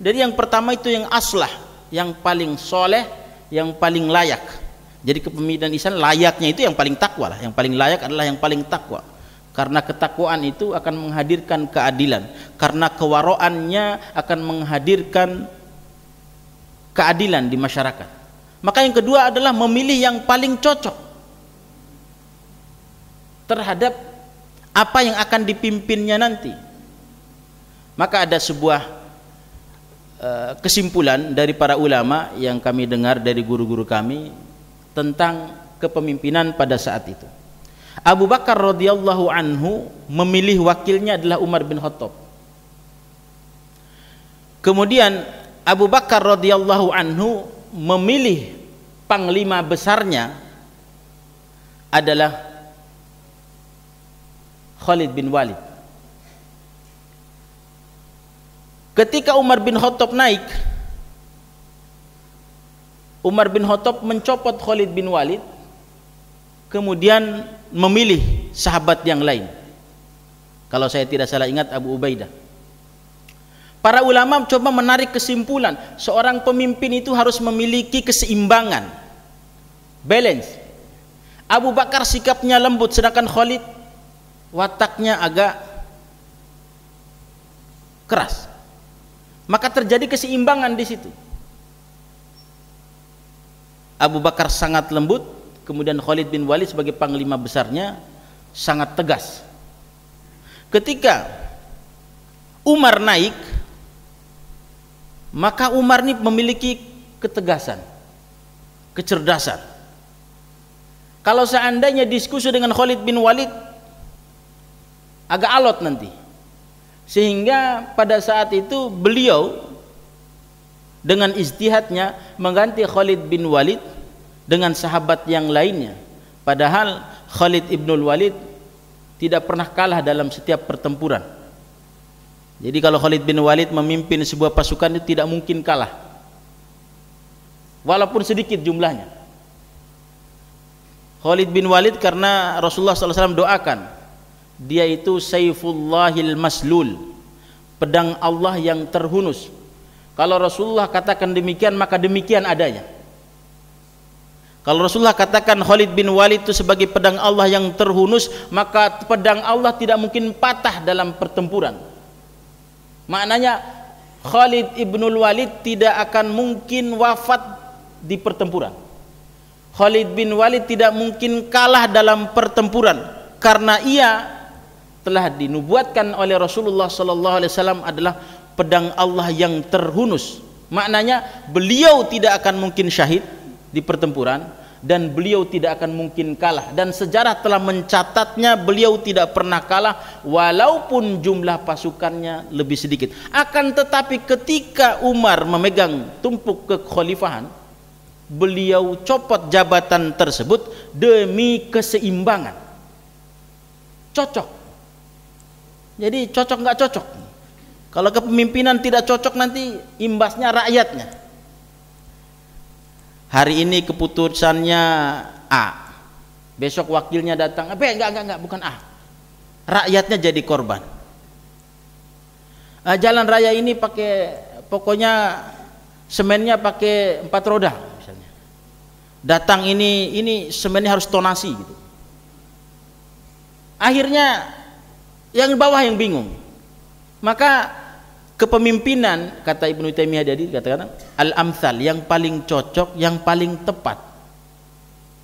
Jadi yang pertama itu yang aslah, yang paling soleh, yang paling layak. Jadi kepemimpinan Islam layaknya itu yang paling takwa lah. Yang paling layak adalah yang paling takwa. Karena ketakwaan itu akan menghadirkan keadilan. Karena kewaroannya akan menghadirkan keadilan di masyarakat. Maka yang kedua adalah memilih yang paling cocok terhadap apa yang akan dipimpinnya nanti. Maka ada sebuah kesimpulan dari para ulama yang kami dengar dari guru-guru kami tentang kepemimpinan pada saat itu. Abu Bakar radhiyallahu anhu memilih wakilnya adalah Umar bin Khattab. Kemudian Abu Bakar radhiyallahu anhu memilih panglima besarnya adalah Khalid bin Walid. Ketika Umar bin Khattab naik, Umar bin Khattab mencopot Khalid bin Walid, kemudian memilih sahabat yang lain. Kalau saya tidak salah ingat Abu Ubaidah. Para ulama coba menarik kesimpulan, seorang pemimpin itu harus memiliki keseimbangan, balance. Abu Bakar sikapnya lembut, sedangkan Khalid wataknya agak keras. Maka terjadi keseimbangan di situ. Abu Bakar sangat lembut, kemudian Khalid bin Walid sebagai panglima besarnya sangat tegas. Ketika Umar naik, maka Umar ini memiliki ketegasan, kecerdasan. Kalau seandainya diskusi dengan Khalid bin Walid agak alot nanti, sehingga pada saat itu beliau dengan ijtihadnya mengganti Khalid bin Walid dengan sahabat yang lainnya, padahal Khalid ibnul Walid tidak pernah kalah dalam setiap pertempuran. Jadi kalau Khalid bin Walid memimpin sebuah pasukan itu tidak mungkin kalah, walaupun sedikit jumlahnya. Khalid bin Walid karena Rasulullah SAW doakan, dia itu Sayfullahil Maslul, pedang Allah yang terhunus. Kalau Rasulullah katakan demikian, maka demikian adanya. Kalau Rasulullah katakan Khalid bin Walid itu sebagai pedang Allah yang terhunus, maka pedang Allah tidak mungkin patah dalam pertempuran. Maknanya Khalid ibnul Walid tidak akan mungkin wafat di pertempuran. Khalid bin Walid tidak mungkin kalah dalam pertempuran, karena ia telah dinubuatkan oleh Rasulullah SAW adalah pedang Allah yang terhunus. Maknanya beliau tidak akan mungkin syahid di pertempuran, dan beliau tidak akan mungkin kalah, dan sejarah telah mencatatnya beliau tidak pernah kalah walaupun jumlah pasukannya lebih sedikit. Akan tetapi ketika Umar memegang tumpuk kekhalifahan, beliau copot jabatan tersebut demi keseimbangan. Cocok. Jadi cocok nggak cocok. Kalau kepemimpinan tidak cocok, nanti imbasnya rakyatnya. Hari ini keputusannya A, besok wakilnya datang B, enggak, bukan A. Rakyatnya jadi korban. Jalan raya ini pakai, pokoknya semennya pakai 4 roda. Datang ini semennya harus tonasi gitu. Akhirnya yang bawah yang bingung. Maka kepemimpinan, kata Ibnu Taimiyah tadi, katakan al-amsal, yang paling cocok, yang paling tepat.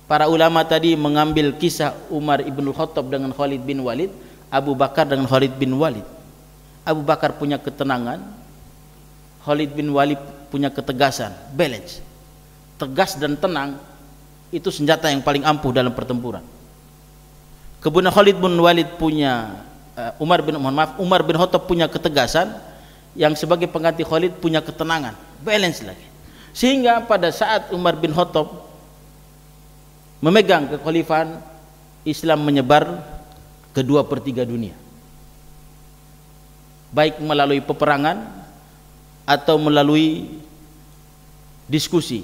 Para ulama tadi mengambil kisah Umar ibn Khattab dengan Khalid bin Walid, Abu Bakar dengan Khalid bin Walid. Abu Bakar punya ketenangan, Khalid bin Walid punya ketegasan, balance. Tegas dan tenang itu senjata yang paling ampuh dalam pertempuran. Kemudian Khalid bin Walid punya Umar bin Khattab punya ketegasan, yang sebagai pengganti Khalid punya ketenangan, balance lagi. Sehingga pada saat Umar bin Khattab memegang kekhalifahan, Islam menyebar ke 2/3 dunia, baik melalui peperangan atau melalui diskusi.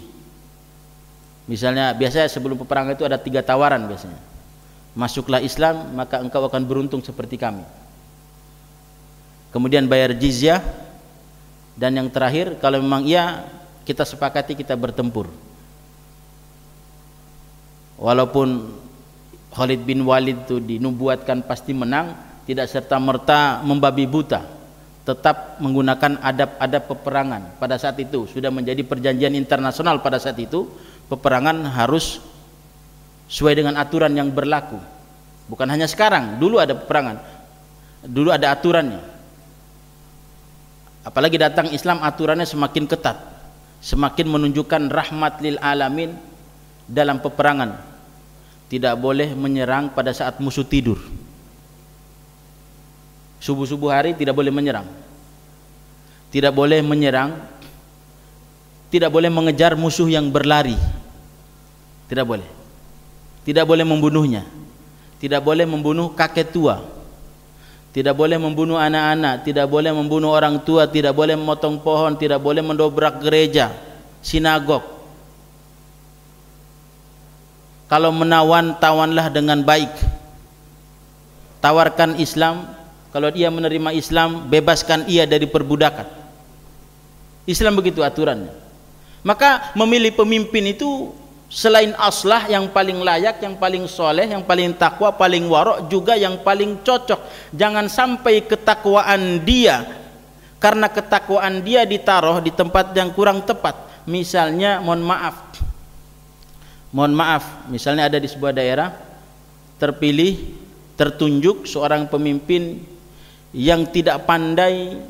Misalnya biasanya sebelum peperangan itu ada 3 tawaran biasanya. Masuklah Islam, maka engkau akan beruntung seperti kami. Kemudian bayar jizyah, dan yang terakhir kalau memang iya, kita sepakati kita bertempur. Walaupun Khalid bin Walid itu dinubuatkan pasti menang, tidak serta-merta membabi buta, tetap menggunakan adab-adab peperangan. Pada saat itu sudah menjadi perjanjian internasional. Pada saat itu peperangan harus sesuai dengan aturan yang berlaku. Bukan hanya sekarang, dulu ada peperangan, dulu ada aturannya. Apalagi datang Islam, aturannya semakin ketat, semakin menunjukkan rahmat lil alamin dalam peperangan. Tidak boleh menyerang pada saat musuh tidur. Subuh-subuh hari tidak boleh menyerang. Tidak boleh menyerang, tidak boleh mengejar musuh yang berlari. Tidak boleh. Tidak boleh membunuhnya. Tidak boleh membunuh kakek tua. Tidak boleh membunuh anak-anak, tidak boleh membunuh orang tua, tidak boleh memotong pohon, tidak boleh mendobrak gereja, sinagog. Kalau menawan, tawanlah dengan baik. Tawarkan Islam, kalau dia menerima Islam, bebaskan ia dari perbudakan. Islam begitu aturannya. Maka memilih pemimpin itu selain aslah, yang paling layak, yang paling soleh, yang paling takwa, paling warok, juga yang paling cocok. Jangan sampai ketakwaan dia, karena ketakwaan dia ditaruh di tempat yang kurang tepat. Misalnya, mohon maaf, mohon maaf, misalnya ada di sebuah daerah terpilih, tertunjuk seorang pemimpin yang tidak pandai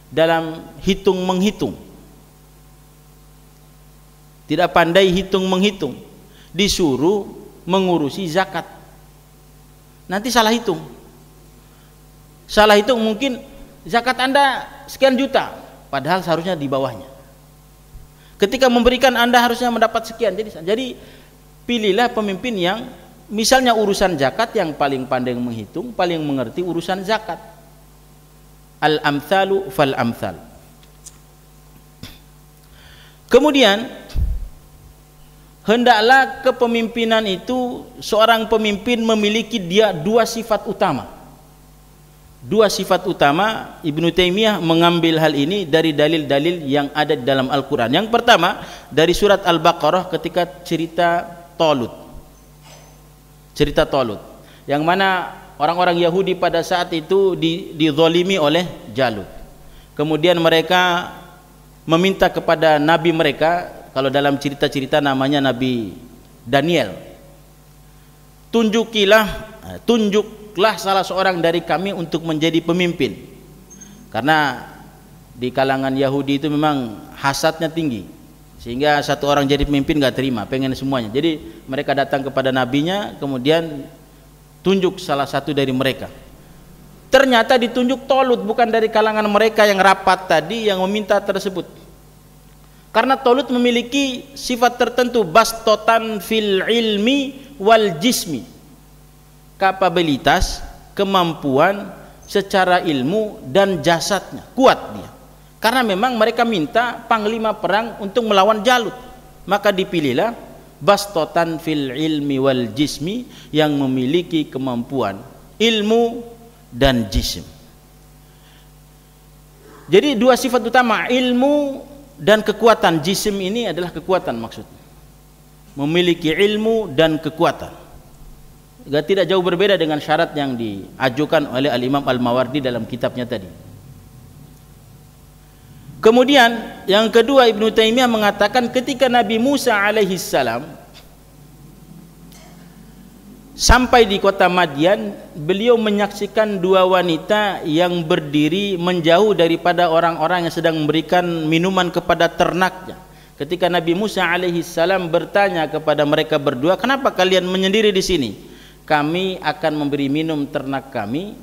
dalam hitung menghitung, tidak pandai hitung menghitung, disuruh mengurusi zakat, nanti salah hitung mungkin zakat Anda sekian juta, padahal seharusnya di bawahnya. Ketika memberikan Anda harusnya mendapat sekian. Jadi pilihlah pemimpin yang misalnya urusan zakat yang paling pandai menghitung, paling mengerti urusan zakat. Al-amthalu fal-amthal. Kemudian hendaklah kepemimpinan itu seorang pemimpin memiliki dua sifat utama. Dua sifat utama. Ibnu Taimiyah mengambil hal ini dari dalil-dalil yang ada di dalam Al-Quran. Yang pertama dari surat Al-Baqarah ketika cerita Talut, yang mana orang-orang Yahudi pada saat itu dizalimi oleh Jalut. Kemudian mereka meminta kepada nabi mereka, kalau dalam cerita-cerita namanya Nabi Daniel, tunjuklah salah seorang dari kami untuk menjadi pemimpin. Karena di kalangan Yahudi itu memang hasadnya tinggi, sehingga satu orang jadi pemimpin gak terima, pengen semuanya. Jadi mereka datang kepada nabinya, kemudian tunjuk salah satu dari mereka. Ternyata ditunjuk Talut, bukan dari kalangan mereka yang rapat tadi yang meminta tersebut. Karena Talut memiliki sifat tertentu, bastotan fil ilmi wal jismi, kapabilitas, kemampuan secara ilmu dan jasadnya kuat dia. Karena memang mereka minta panglima perang untuk melawan Jalut, maka dipilihlah bastotan fil ilmi wal jismi, yang memiliki kemampuan ilmu dan jism. Jadi dua sifat utama, ilmu dan kekuatan. Jism ini adalah kekuatan maksudnya, memiliki ilmu dan kekuatan. Tidak jauh berbeda dengan syarat yang diajukan oleh Al-Imam Al-Mawardi dalam kitabnya tadi. Kemudian yang kedua, Ibnu Taimiyah mengatakan ketika Nabi Musa alaihi salam sampai di kota Madian, beliau menyaksikan dua wanita yang berdiri menjauh daripada orang-orang yang sedang memberikan minuman kepada ternaknya. Ketika Nabi Musa alaihi salam bertanya kepada mereka berdua, kenapa kalian menyendiri di sini? Kami akan memberi minum ternak kami,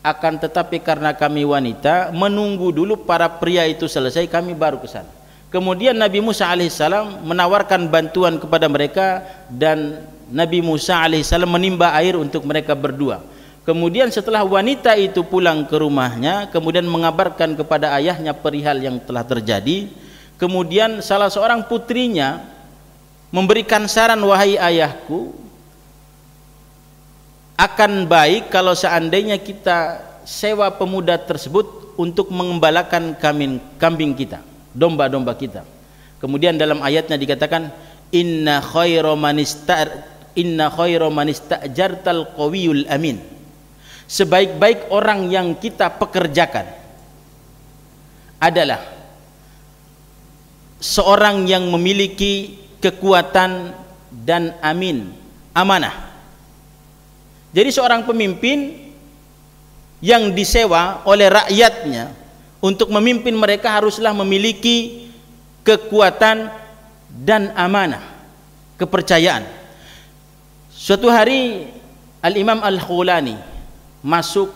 akan tetapi karena kami wanita, menunggu dulu para pria itu selesai, kami baru ke sana. Kemudian Nabi Musa alaihissalam menawarkan bantuan kepada mereka, dan Nabi Musa alaihissalam menimba air untuk mereka berdua. Kemudian setelah wanita itu pulang ke rumahnya, kemudian mengabarkan kepada ayahnya perihal yang telah terjadi. Kemudian salah seorang putrinya memberikan saran, wahai ayahku, akan baik kalau seandainya kita sewa pemuda tersebut untuk mengembalakan kambing kita, domba-domba kita. Kemudian dalam ayatnya dikatakan, inna khairu man ista'jartal qawiyul amin. Sebaik-baik orang yang kita pekerjakan adalah seorang yang memiliki kekuatan dan amanah. Jadi seorang pemimpin yang disewa oleh rakyatnya untuk memimpin mereka haruslah memiliki kekuatan dan amanah, kepercayaan. Suatu hari Al-Imam Al-Khulani masuk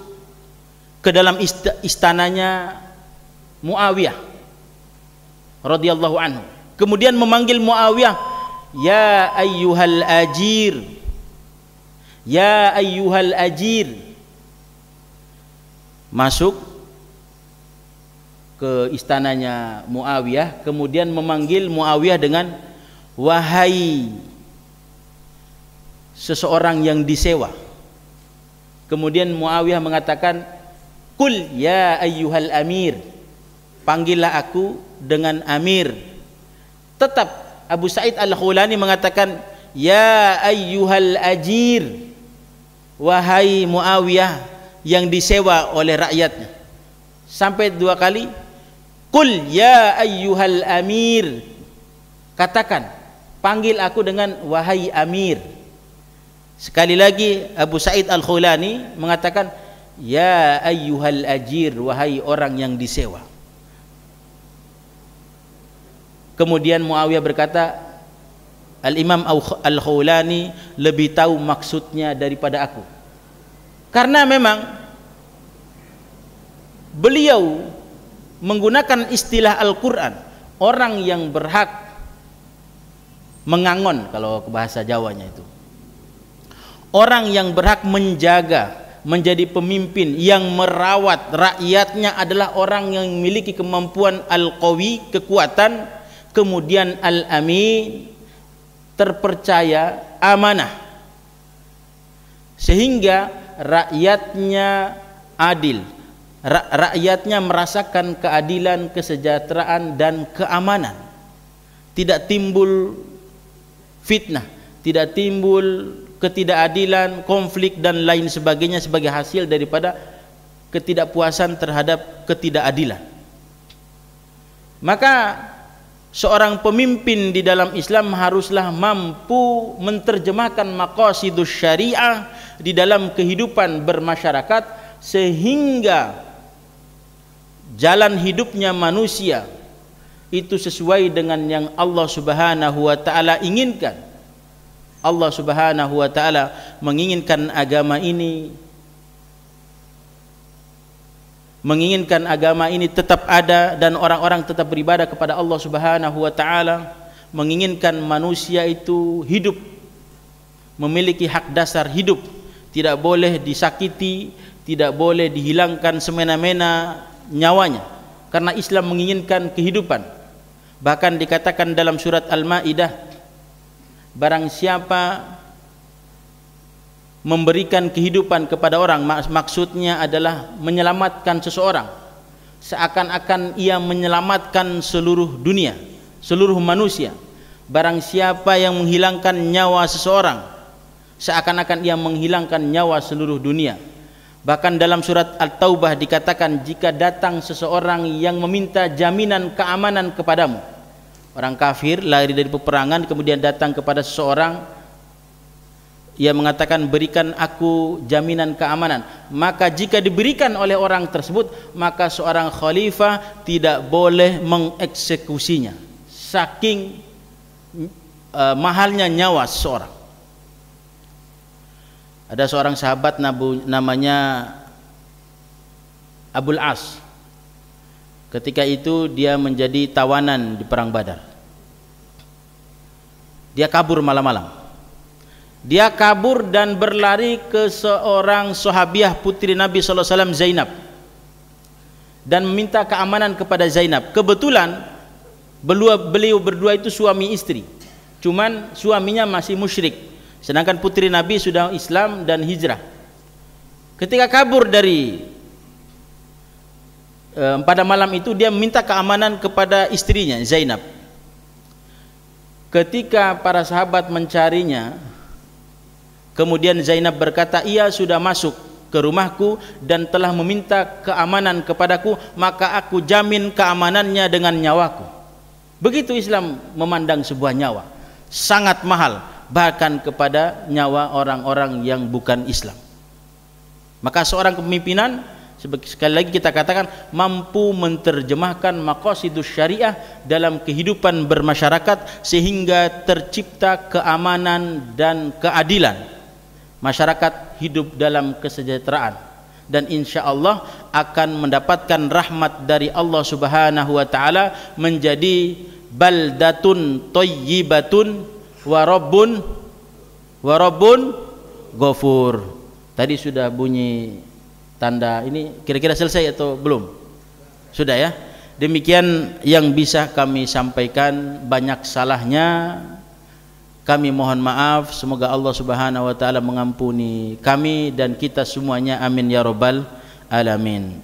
ke dalam istananya Muawiyah radhiyallahu anhu. Kemudian memanggil Muawiyah, ya ayyuhal ajir, ya ayyuhal ajir. Masuk ke istananya Muawiyah, kemudian memanggil Muawiyah dengan wahai seseorang yang disewa. Kemudian Muawiyah mengatakan, kul ya ayyuhal amir, panggillah aku dengan amir. Tetap Abu Sa'id Al-Khulani mengatakan, ya ayyuhal ajir, wahai Muawiyah yang disewa oleh rakyatnya. Sampai dua kali. Qul ya ayyuhal amir, katakan panggil aku dengan wahai amir. Sekali lagi Abu Sa'id Al-Khawlani mengatakan, ya ayyuhal ajir, wahai orang yang disewa. Kemudian Muawiyah berkata, Al-Imam Al-Khawlani lebih tahu maksudnya daripada aku. Karena memang beliau menggunakan istilah Al-Quran, orang yang berhak mengangon, kalau bahasa Jawanya itu, orang yang berhak menjaga, menjadi pemimpin yang merawat rakyatnya adalah orang yang memiliki kemampuan al-qawi, kekuatan, kemudian al-amin, terpercaya, amanah, sehingga rakyatnya adil, rakyatnya merasakan keadilan, kesejahteraan dan keamanan, tidak timbul fitnah, tidak timbul ketidakadilan, konflik dan lain sebagainya sebagai hasil daripada ketidakpuasan terhadap ketidakadilan. Maka seorang pemimpin di dalam Islam haruslah mampu menerjemahkan maqasidus syariah di dalam kehidupan bermasyarakat, sehingga jalan hidupnya manusia itu sesuai dengan yang Allah Subhanahu wa taala inginkan. Allah Subhanahu wa taala menginginkan agama ini tetap ada dan orang-orang tetap beribadah kepada Allah Subhanahu wa taala, menginginkan manusia itu hidup, memiliki hak dasar hidup, tidak boleh disakiti, tidak boleh dihilangkan semena-mena nyawanya, karena Islam menginginkan kehidupan. Bahkan dikatakan dalam surat Al-Maidah, barang siapa memberikan kehidupan kepada orang, maksudnya adalah menyelamatkan seseorang, seakan-akan ia menyelamatkan seluruh dunia, seluruh manusia. Barang siapa yang menghilangkan nyawa seseorang, seakan-akan ia menghilangkan nyawa seluruh dunia. Bahkan dalam surat At-Taubah dikatakan, jika datang seseorang yang meminta jaminan keamanan kepadamu, orang kafir lari dari peperangan, kemudian datang kepada seseorang, ia mengatakan, berikan aku jaminan keamanan. Maka jika diberikan oleh orang tersebut, maka seorang khalifah tidak boleh mengeksekusinya, saking mahalnya nyawa seseorang. Ada seorang sahabat namanya Abul As. Ketika itu dia menjadi tawanan di perang Badar. Dia kabur malam-malam. Dia kabur dan berlari ke seorang sahabiah putri Nabi SAW, Zainab, dan meminta keamanan kepada Zainab. Kebetulan beliau berdua itu suami istri, cuman suaminya masih musyrik, sedangkan putri Nabi sudah Islam dan hijrah. Ketika kabur pada malam itu, dia meminta keamanan kepada istrinya Zainab. Ketika para sahabat mencarinya, kemudian Zainab berkata, ia sudah masuk ke rumahku dan telah meminta keamanan kepadaku, maka aku jamin keamanannya dengan nyawaku. Begitu Islam memandang sebuah nyawa, sangat mahal, bahkan kepada nyawa orang-orang yang bukan Islam. Maka seorang kepemimpinan, sekali lagi kita katakan, mampu menerjemahkan maqasidus syariah dalam kehidupan bermasyarakat, sehingga tercipta keamanan dan keadilan. Masyarakat hidup dalam kesejahteraan, dan insya Allah akan mendapatkan rahmat dari Allah Subhanahu wa taala, menjadi baldatun thayyibatun wa rabbun ghafur. Tadi sudah bunyi tanda ini, kira-kira selesai atau belum? Sudah ya. Demikian yang bisa kami sampaikan, banyak salahnya kami mohon maaf. Semoga Allah Subhanahu wa taala mengampuni kami dan kita semuanya, amin ya rabbal alamin.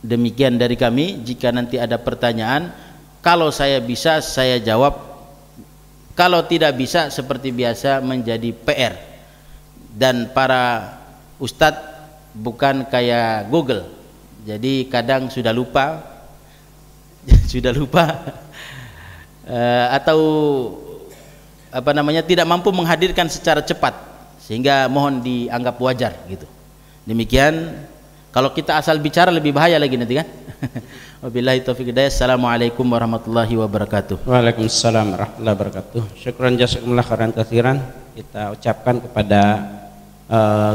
Demikian dari kami. Jika nanti ada pertanyaan, kalau saya bisa saya jawab, kalau tidak bisa seperti biasa menjadi PR. Dan para ustadz bukan kayak Google, jadi kadang sudah lupa atau tidak mampu menghadirkan secara cepat, sehingga mohon dianggap wajar gitu. Demikian. Kalau kita asal bicara lebih bahaya lagi nanti kan. Wabillahi taufiq hidayah. Assalamualaikum warahmatullahi wabarakatuh. Waalaikumsalam warahmatullahi wabarakatuh. Syukran jazakumullah khairan katsiran. Kita ucapkan kepada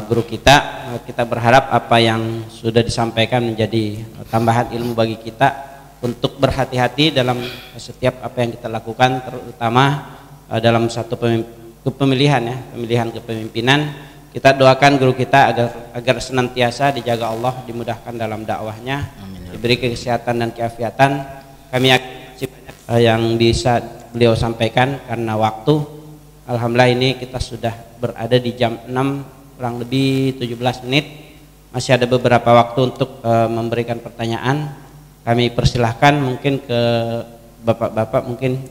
guru kita. Kita berharap apa yang sudah disampaikan menjadi tambahan ilmu bagi kita untuk berhati-hati dalam setiap apa yang kita lakukan, terutama dalam satu pemilihan kepemimpinan. Kita doakan guru kita agar senantiasa dijaga Allah, dimudahkan dalam dakwahnya, diberi kesehatan dan keafiatan. Kami yakin yang bisa beliau sampaikan karena waktu. Alhamdulillah ini kita sudah berada di jam 6 kurang lebih 17 menit. Masih ada beberapa waktu untuk memberikan pertanyaan. Kami persilahkan mungkin ke bapak-bapak, mungkin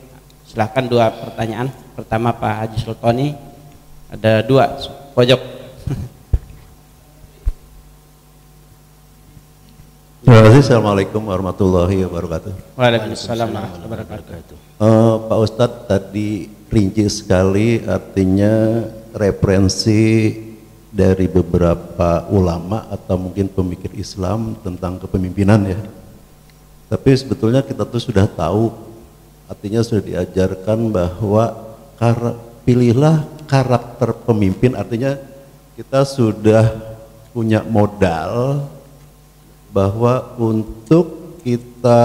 silahkan 2 pertanyaan. Pertama Pak Haji Sultoni, ada 2 pojok. Terima kasih. Assalamualaikum warahmatullahi wabarakatuh. Waalaikumsalam warahmatullahi wabarakatuh. Pak Ustadz tadi rinci sekali artinya referensi dari beberapa ulama atau mungkin pemikir Islam tentang kepemimpinan ya. Tapi sebetulnya kita tuh sudah tahu, artinya sudah diajarkan bahwa pilihlah karakter pemimpin, artinya kita sudah punya modal bahwa untuk kita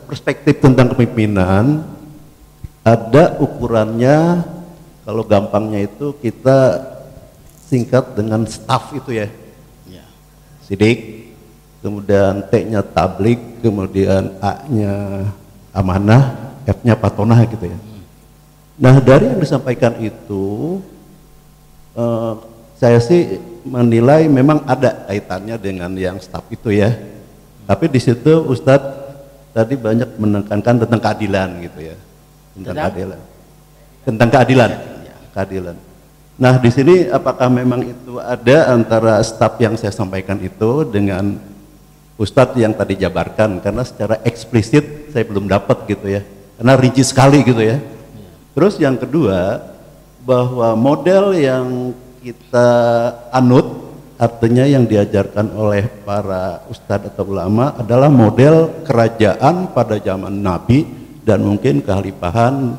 perspektif tentang kepemimpinan ada ukurannya. Kalau gampangnya itu kita singkat dengan staff itu ya, sidik, kemudian T-nya tablik, kemudian A-nya amanah, F-nya patonah gitu ya. Nah dari yang disampaikan itu saya sih menilai memang ada kaitannya dengan yang staff itu ya. Tapi di situ Ustadz tadi banyak menekankan tentang keadilan gitu ya, tentang keadilan. Nah di sini apakah memang itu ada antara staff yang saya sampaikan itu dengan Ustadz yang tadi jabarkan, karena secara eksplisit saya belum dapat gitu ya, karena rinci sekali gitu ya. Terus yang kedua, bahwa model yang kita anut, artinya yang diajarkan oleh para ustadz atau ulama adalah model kerajaan pada zaman Nabi dan mungkin kekhalifahan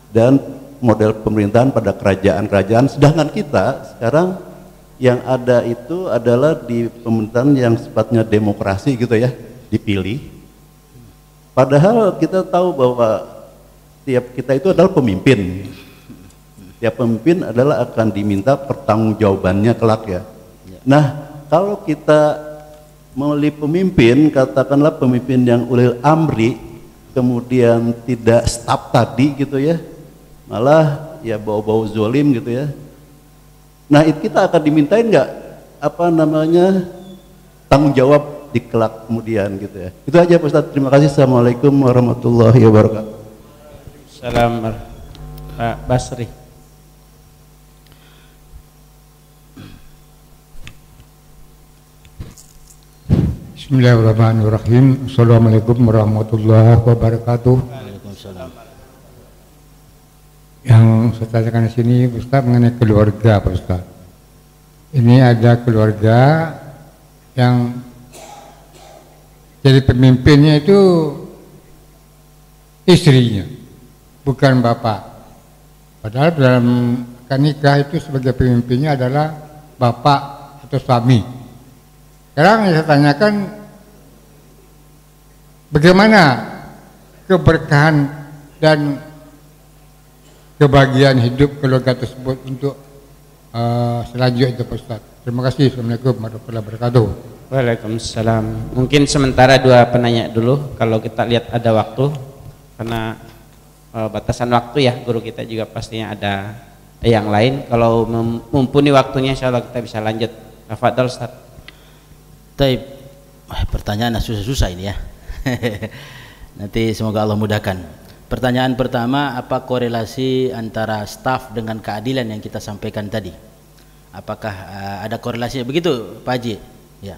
dan model pemerintahan pada kerajaan-kerajaan. Sedangkan kita sekarang yang ada itu adalah di pemerintahan yang sifatnya demokrasi gitu ya, dipilih. Padahal kita tahu bahwa tiap kita itu adalah pemimpin. Tiap pemimpin adalah akan diminta pertanggungjawabannya kelak ya. Nah, kalau kita memilih pemimpin, katakanlah pemimpin yang ulil amri, kemudian tidak staf tadi gitu ya, malah ya bau-bau zolim gitu ya. Nah, itu kita akan dimintain nggak tanggung jawab di kelak kemudian gitu ya. Itu aja Pak Ustadz. Terima kasih. Assalamualaikum warahmatullahi wabarakatuh. Salam Pak Basri. Bismillahirrahmanirrahim. Assalamualaikum warahmatullahi wabarakatuh. Waalaikumsalam. Yang saya tanyakan di sini Ustaz mengenai keluarga Pak Ustaz. Ini ada keluarga yang jadi pemimpinnya itu istrinya, bukan bapak. Padahal dalam akad nikah itu sebagai pemimpinnya adalah bapak atau suami. Sekarang yang saya tanyakan, bagaimana keberkahan dan kebahagiaan hidup keluarga tersebut untuk selanjutnya Pak Ustaz. Terima kasih. Assalamualaikum warahmatullahi wabarakatuh. Waalaikumsalam. Mungkin sementara 2 penanya dulu, kalau kita lihat ada waktu, karena batasan waktu ya, guru kita juga pastinya ada yang lain. Kalau mumpuni waktunya insya Allah kita bisa lanjut. Tafadhol Ustaz. Taib. Pertanyaan susah-susah ini ya. Nanti semoga Allah mudahkan. Pertanyaan pertama, apa korelasi antara staf dengan keadilan yang kita sampaikan tadi? Apakah ada korelasinya? Begitu Pak Haji? Ya.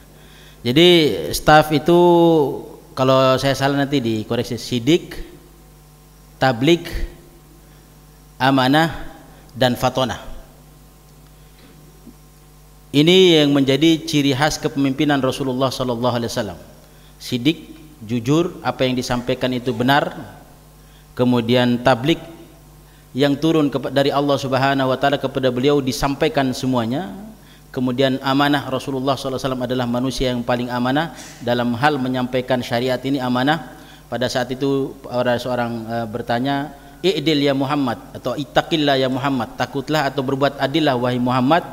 Jadi staf itu, kalau saya salah nanti dikoreksi, sidik, tabligh, amanah, dan fatonah. Ini yang menjadi ciri khas kepemimpinan Rasulullah SAW. Sidik, jujur, apa yang disampaikan itu benar. Kemudian tabligh, yang turun dari Allah Subhanahu wa taala kepada beliau disampaikan semuanya. Kemudian amanah, Rasulullah SAW adalah manusia yang paling amanah dalam hal menyampaikan syariat ini amanah. Pada saat itu ada seorang bertanya, "I'dil ya Muhammad," atau "Ittaqillah ya Muhammad," takutlah atau berbuat adillah wahai Muhammad.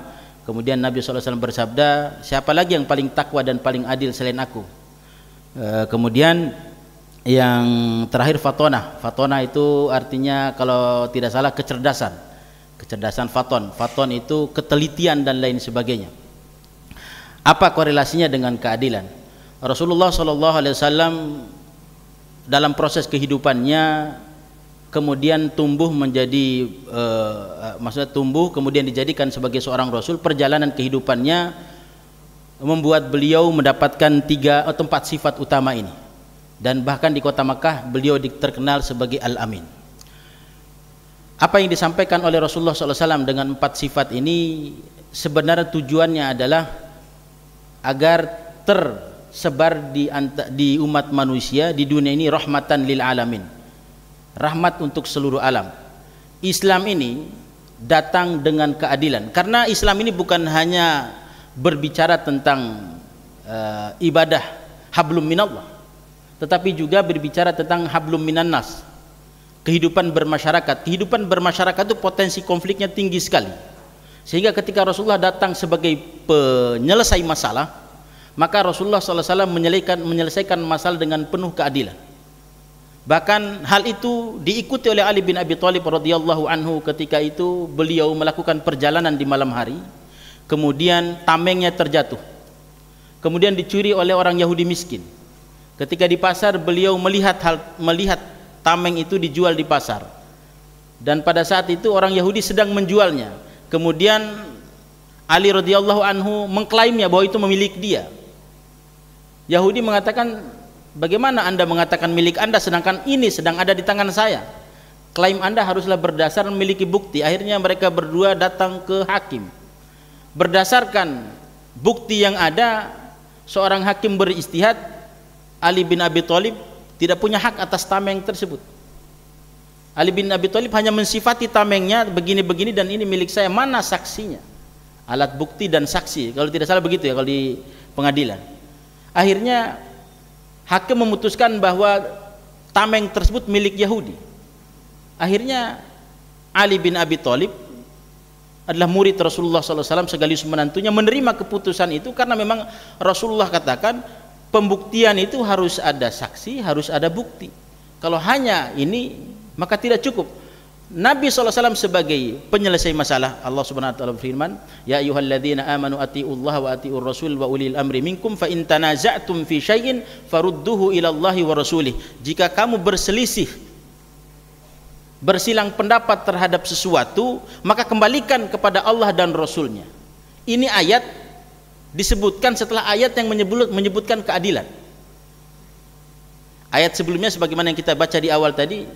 Kemudian Nabi SAW bersabda, "Siapa lagi yang paling takwa dan paling adil selain aku?" Kemudian yang terakhir fatonah. Fatonah itu artinya kalau tidak salah kecerdasan. Kecerdasan faton. Faton itu ketelitian dan lain sebagainya. Apa korelasinya dengan keadilan? Rasulullah SAW dalam proses kehidupannya kemudian tumbuh menjadi maksudnya tumbuh kemudian dijadikan sebagai seorang rasul. Perjalanan kehidupannya membuat beliau mendapatkan 4 sifat utama ini, dan bahkan di kota Makkah beliau terkenal sebagai Al-Amin. Apa yang disampaikan oleh Rasulullah SAW dengan 4 sifat ini sebenarnya tujuannya adalah agar tersebar di umat manusia di dunia ini rahmatan lil alamin, rahmat untuk seluruh alam. Islam ini datang dengan keadilan, karena Islam ini bukan hanya berbicara tentang ibadah hablum minallah, tetapi juga berbicara tentang hablum minannas, kehidupan bermasyarakat. Kehidupan bermasyarakat itu potensi konfliknya tinggi sekali, sehingga ketika Rasulullah datang sebagai penyelesai masalah, maka Rasulullah SAW menyelesaikan masalah dengan penuh keadilan. Bahkan hal itu diikuti oleh Ali bin Abi Thalib radhiyallahu anhu. Ketika itu beliau melakukan perjalanan di malam hari, kemudian tamengnya terjatuh, kemudian dicuri oleh orang Yahudi miskin. Ketika di pasar beliau melihat tameng itu dijual di pasar, dan pada saat itu orang Yahudi sedang menjualnya. Kemudian Ali radhiyallahu anhu mengklaimnya bahwa itu milik dia. Yahudi mengatakan, "Bagaimana Anda mengatakan milik Anda sedangkan ini sedang ada di tangan saya? Klaim Anda haruslah berdasar memiliki bukti." Akhirnya mereka berdua datang ke hakim. Berdasarkan bukti yang ada, seorang hakim beristihad, Ali bin Abi Thalib tidak punya hak atas tameng tersebut. Ali bin Abi Thalib hanya mensifati tamengnya begini-begini dan ini milik saya. Mana saksinya? Alat bukti dan saksi, kalau tidak salah begitu ya kalau di pengadilan. Akhirnya hakim memutuskan bahwa tameng tersebut milik Yahudi. Akhirnya Ali bin Abi Thalib adalah murid Rasulullah SAW sekaligus menantunya, menerima keputusan itu karena memang Rasulullah katakan pembuktian itu harus ada saksi, harus ada bukti. Kalau hanya ini maka tidak cukup. Nabi SAW sebagai penyelesai masalah, Allah Subhanahu wa taala berfirman, "Ya ayyuhalladzina amanu atiullaha wa atiur rasul wa ulil amri minkum fa in tanaza'tum fi syai'in farudduhu ila Allahi wa rasulih." Jika kamu berselisih, bersilang pendapat terhadap sesuatu, maka kembalikan kepada Allah dan Rasulnya. Ini ayat disebutkan setelah ayat yang menyebutkan keadilan. Ayat sebelumnya sebagaimana yang kita baca di awal tadi,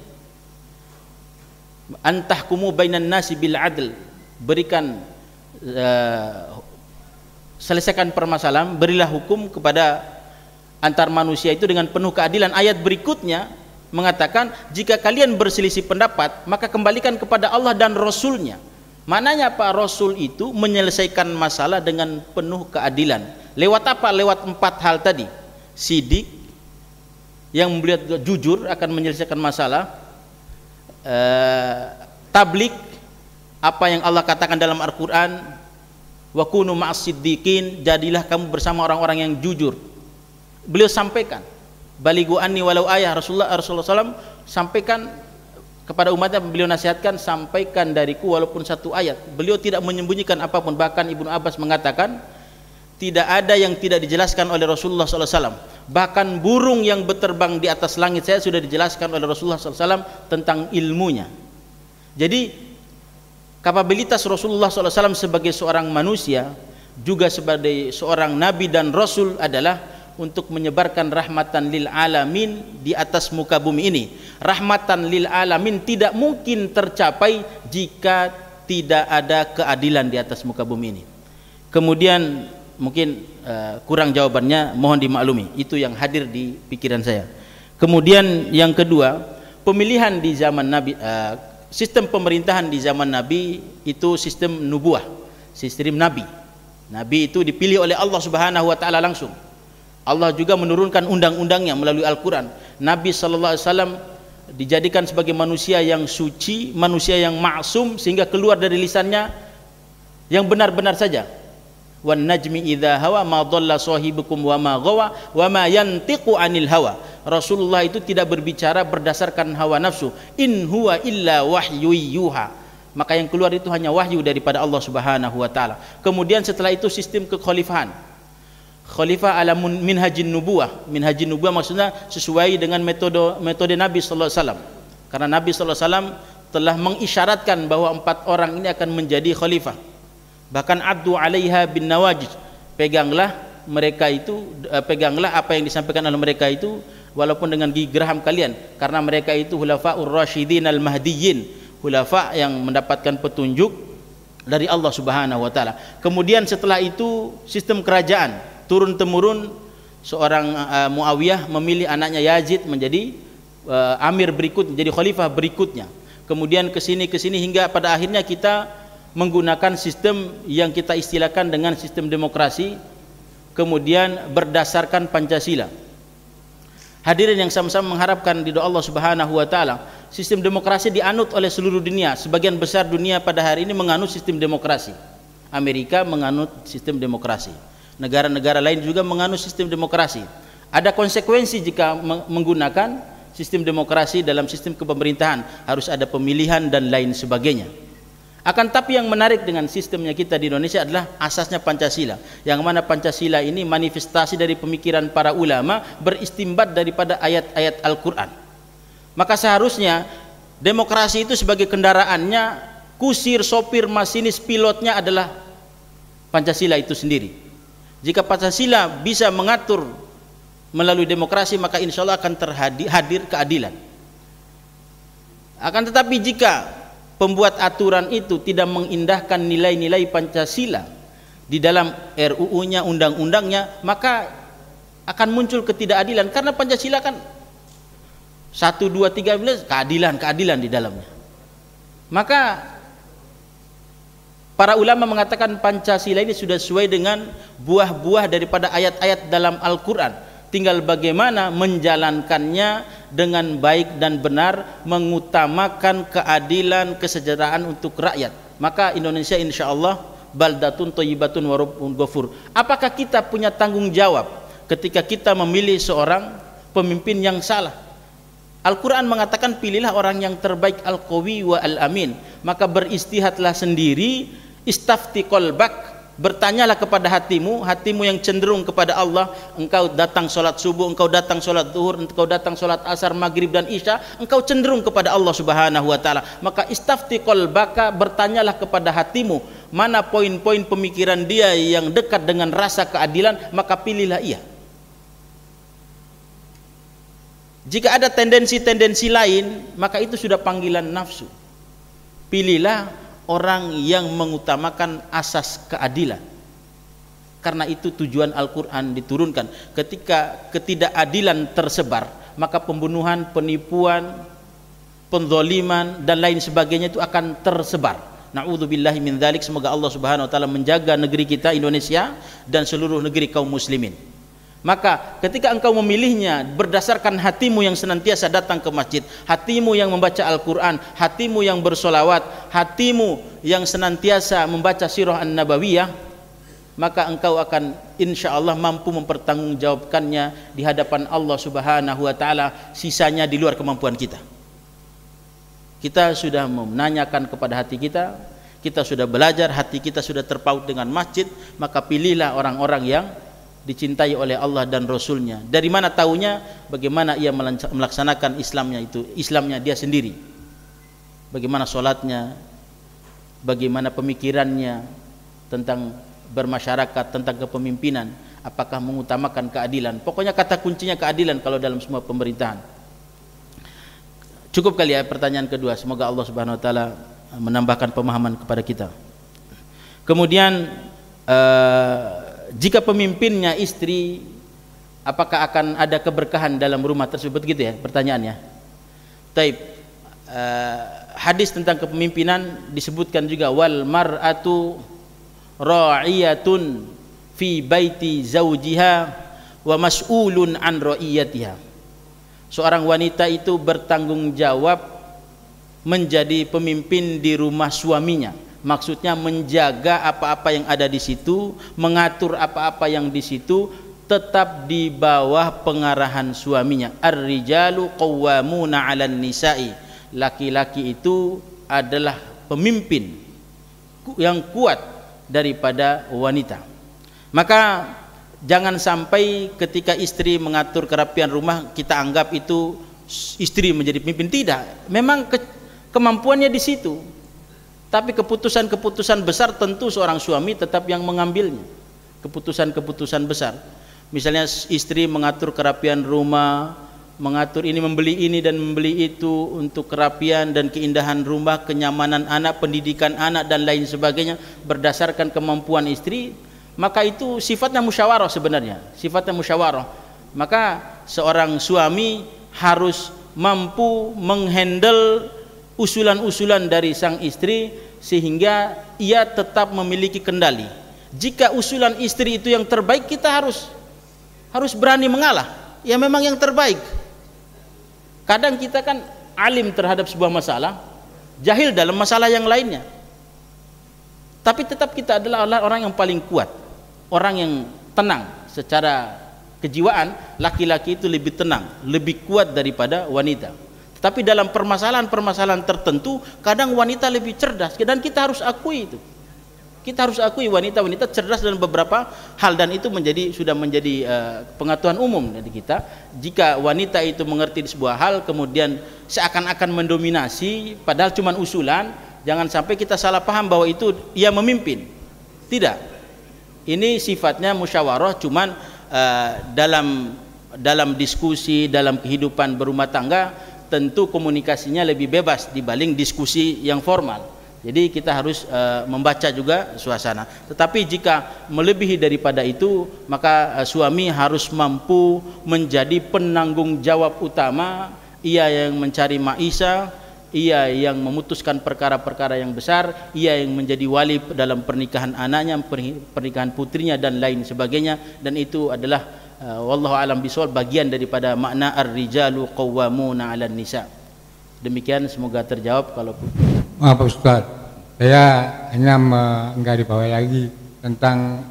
antahkumu bainan nasi bil adl, berikan selesaikan permasalahan, berilah hukum kepada antar manusia itu dengan penuh keadilan. Ayat berikutnya mengatakan, jika kalian berselisih pendapat maka kembalikan kepada Allah dan Rasulnya. Maknanya Pak Rasul itu menyelesaikan masalah dengan penuh keadilan. Lewat apa? Lewat 4 hal tadi. Sidik, yang beliau jujur akan menyelesaikan masalah. Tabligh, apa yang Allah katakan dalam Al-Quran, wa kunu ma'as siddiqin, jadilah kamu bersama orang-orang yang jujur. Beliau sampaikan, balighu anni walau ayah. Rasulullah SAW sampaikan kepada umatnya, beliau nasihatkan, sampaikan dariku walaupun 1 ayat. Beliau tidak menyembunyikan apapun. Bahkan Ibnu Abbas mengatakan tidak ada yang tidak dijelaskan oleh Rasulullah SAW. Bahkan burung yang berterbang di atas langit saya sudah dijelaskan oleh Rasulullah SAW tentang ilmunya. Jadi kapabilitas Rasulullah SAW sebagai seorang manusia, juga sebagai seorang nabi dan rasul adalah untuk menyebarkan rahmatan lil alamin di atas muka bumi ini. Rahmatan lil alamin tidak mungkin tercapai jika tidak ada keadilan di atas muka bumi ini. Kemudian mungkin kurang jawabannya, mohon dimaklumi. Itu yang hadir di pikiran saya. Kemudian yang kedua, pemilihan di zaman Nabi, sistem pemerintahan di zaman Nabi itu sistem nubuah, sistem Nabi. Nabi itu dipilih oleh Allah Subhanahu wa taala langsung. Allah juga menurunkan undang-undangnya melalui Al-Qur'an. Nabi sallallahu alaihi wasallam dijadikan sebagai manusia yang suci, manusia yang maksum, sehingga keluar dari lisannya yang benar-benar saja. Wan najmi idza hawa ma dhalla sahibukum wa ma ghawa wa ma yantiqu anil hawa. Rasulullah itu tidak berbicara berdasarkan hawa nafsu. In huwa illa wahyu yuha. Maka yang keluar itu hanya wahyu daripada Allah Subhanahu wa taala. Kemudian setelah itu sistem kekhalifahan. Khalifah ala minhajin nubuwah. Minhajin nubuwah maksudnya sesuai dengan metode Nabi sallallahu alaihi wasallam. Karena Nabi sallallahu alaihi wasallam telah mengisyaratkan bahwa 4 orang ini akan menjadi khalifah. Bahkan abdu alaiha bin nawajid, peganglah mereka itu, peganglah apa yang disampaikan oleh mereka itu walaupun dengan gigi geraham kalian, karena mereka itu hulafaur rasyidin al mahdiyyin, hulafa yang mendapatkan petunjuk dari Allah Subhanahu wa taala. Kemudian setelah itu sistem kerajaan turun temurun, seorang Muawiyah memilih anaknya Yazid menjadi amir berikut, menjadi khalifah berikutnya. Kemudian kesini hingga pada akhirnya kita menggunakan sistem yang kita istilahkan dengan sistem demokrasi, kemudian berdasarkan Pancasila. Hadirin yang sama-sama mengharapkan ridha Allah Subhanahu wa taala, sistem demokrasi dianut oleh seluruh dunia. Sebagian besar dunia pada hari ini menganut sistem demokrasi. Amerika menganut sistem demokrasi. Negara-negara lain juga menganut sistem demokrasi. Ada konsekuensi jika menggunakan sistem demokrasi dalam sistem kepemerintahan, harus ada pemilihan dan lain sebagainya. Akan tapi yang menarik dengan sistemnya kita di Indonesia adalah asasnya Pancasila, yang mana Pancasila ini manifestasi dari pemikiran para ulama, beristimbat daripada ayat-ayat Al-Quran. Maka seharusnya demokrasi itu sebagai kendaraannya, kusir, sopir, masinis, pilotnya adalah Pancasila itu sendiri. Jika Pancasila bisa mengatur melalui demokrasi, maka insya Allah akan hadir keadilan. Akan tetapi jika pembuat aturan itu tidak mengindahkan nilai-nilai Pancasila di dalam RUU-nya, undang-undangnya, maka akan muncul ketidakadilan. Karena Pancasila kan 1, 2, 3 keadilan di dalamnya. Maka para ulama mengatakan Pancasila ini sudah sesuai dengan buah-buah daripada ayat-ayat dalam Al-Quran. Tinggal bagaimana menjalankannya dengan baik dan benar, mengutamakan keadilan, kesejahteraan untuk rakyat. Maka Indonesia insya Allah baldatun thayyibatun wa rabbun ghafur. Apakah kita punya tanggung jawab ketika kita memilih seorang pemimpin yang salah? Al-Quran mengatakan pilihlah orang yang terbaik, al-qawi wa al-amin. Maka beristihadlah sendiri, istafti qalbak, bertanyalah kepada hatimu yang cenderung kepada Allah. Engkau datang sholat subuh, engkau datang sholat zuhur, engkau datang sholat asar, maghrib dan isya, engkau cenderung kepada Allah Subhanahu wa taala. Maka istafti qalbaka, bertanyalah kepada hatimu, mana poin-poin pemikiran dia yang dekat dengan rasa keadilan, maka pilihlah ia. Jika ada tendensi-tendensi lain, maka itu sudah panggilan nafsu. Pilihlah orang yang mengutamakan asas keadilan. Karena itu tujuan Al-Quran diturunkan. Ketika ketidakadilan tersebar, maka pembunuhan, penipuan, penzaliman dan lain sebagainya itu akan tersebar. Na'udzubillahi min dzalik. Semoga Allah Subhanahu wa taala menjaga negeri kita Indonesia dan seluruh negeri kaum muslimin. Maka ketika engkau memilihnya berdasarkan hatimu yang senantiasa datang ke masjid, hatimu yang membaca Al-Quran, hatimu yang bersolawat, hatimu yang senantiasa membaca sirah an-nabawiyah, maka engkau akan insya Allah mampu mempertanggungjawabkannya di hadapan Allah Subhanahu wa taala. Sisanya di luar kemampuan kita. Kita sudah menanyakan kepada hati kita, kita sudah belajar, hati kita sudah terpaut dengan masjid, maka pilihlah orang-orang yang dicintai oleh Allah dan Rasulnya. Dari mana taunya? Bagaimana ia melaksanakan Islamnya dia sendiri, bagaimana sholatnya, bagaimana pemikirannya tentang bermasyarakat, tentang kepemimpinan. apakah mengutamakan keadilan. Pokoknya kata kuncinya keadilan kalau dalam semua pemerintahan. Cukup kali ya pertanyaan kedua. Semoga Allah Subhanahu wa taala menambahkan pemahaman kepada kita. Kemudian jika pemimpinnya istri, apakah akan ada keberkahan dalam rumah tersebut, gitu ya pertanyaannya. Taib. Hadis tentang kepemimpinan disebutkan juga, wal mar'atu ra'iyatun fi baiti zawjiha wa mas'ulun an ra'iyatiha. Seorang wanita itu bertanggung jawab menjadi pemimpin di rumah suaminya. Maksudnya menjaga apa-apa yang ada di situ, mengatur apa-apa yang di situ, tetap di bawah pengarahan suaminya. Ar-rijalu qawwamuna 'alan nisa'i. Laki-laki itu adalah pemimpin yang kuat daripada wanita. Maka jangan sampai ketika istri mengatur kerapian rumah kita anggap itu istri menjadi pemimpin. Tidak, memang kemampuannya di situ. Tapi keputusan-keputusan besar tentu seorang suami tetap yang mengambilnya. Keputusan-keputusan besar. Misalnya istri mengatur kerapian rumah, mengatur ini, membeli ini dan membeli itu untuk kerapian dan keindahan rumah, kenyamanan anak, pendidikan anak dan lain sebagainya berdasarkan kemampuan istri, maka itu sifatnya musyawarah sebenarnya, sifatnya musyawarah. Maka seorang suami harus mampu menghandle usulan-usulan dari sang istri sehingga ia tetap memiliki kendali. Jika usulan istri itu yang terbaik, kita harus berani mengalah. Ya memang yang terbaik. Kadang kita kan alim terhadap sebuah masalah, jahil dalam masalah yang lainnya. Tapi tetap kita adalah orang yang paling kuat, orang yang tenang secara kejiwaan. Laki-laki itu lebih tenang, lebih kuat daripada wanita. Tapi dalam permasalahan-permasalahan tertentu, kadang wanita lebih cerdas, dan kita harus akui itu. Kita harus akui wanita-wanita cerdas dalam beberapa hal, dan itu sudah menjadi pengetahuan umum dari kita. Jika wanita itu mengerti sebuah hal kemudian seakan-akan mendominasi padahal cuma usulan, jangan sampai kita salah paham bahwa itu ia memimpin. Tidak. Ini sifatnya musyawarah, cuman dalam diskusi, dalam kehidupan berumah tangga tentu komunikasinya lebih bebas dibanding diskusi yang formal. Jadi kita harus membaca juga suasana. Tetapi jika melebihi daripada itu, maka suami harus mampu menjadi penanggung jawab utama. Ia yang mencari maisha, ia yang memutuskan perkara-perkara yang besar, ia yang menjadi wali dalam pernikahan anaknya, pernikahan putrinya dan lain sebagainya. Dan itu adalah wallahu alam bisawab bagian daripada makna ar-rijalu qawwamuna 'alan nisa. Demikian, semoga terjawab. Kalau Pak Ustaz, saya hanya menggarisbawahi lagi tentang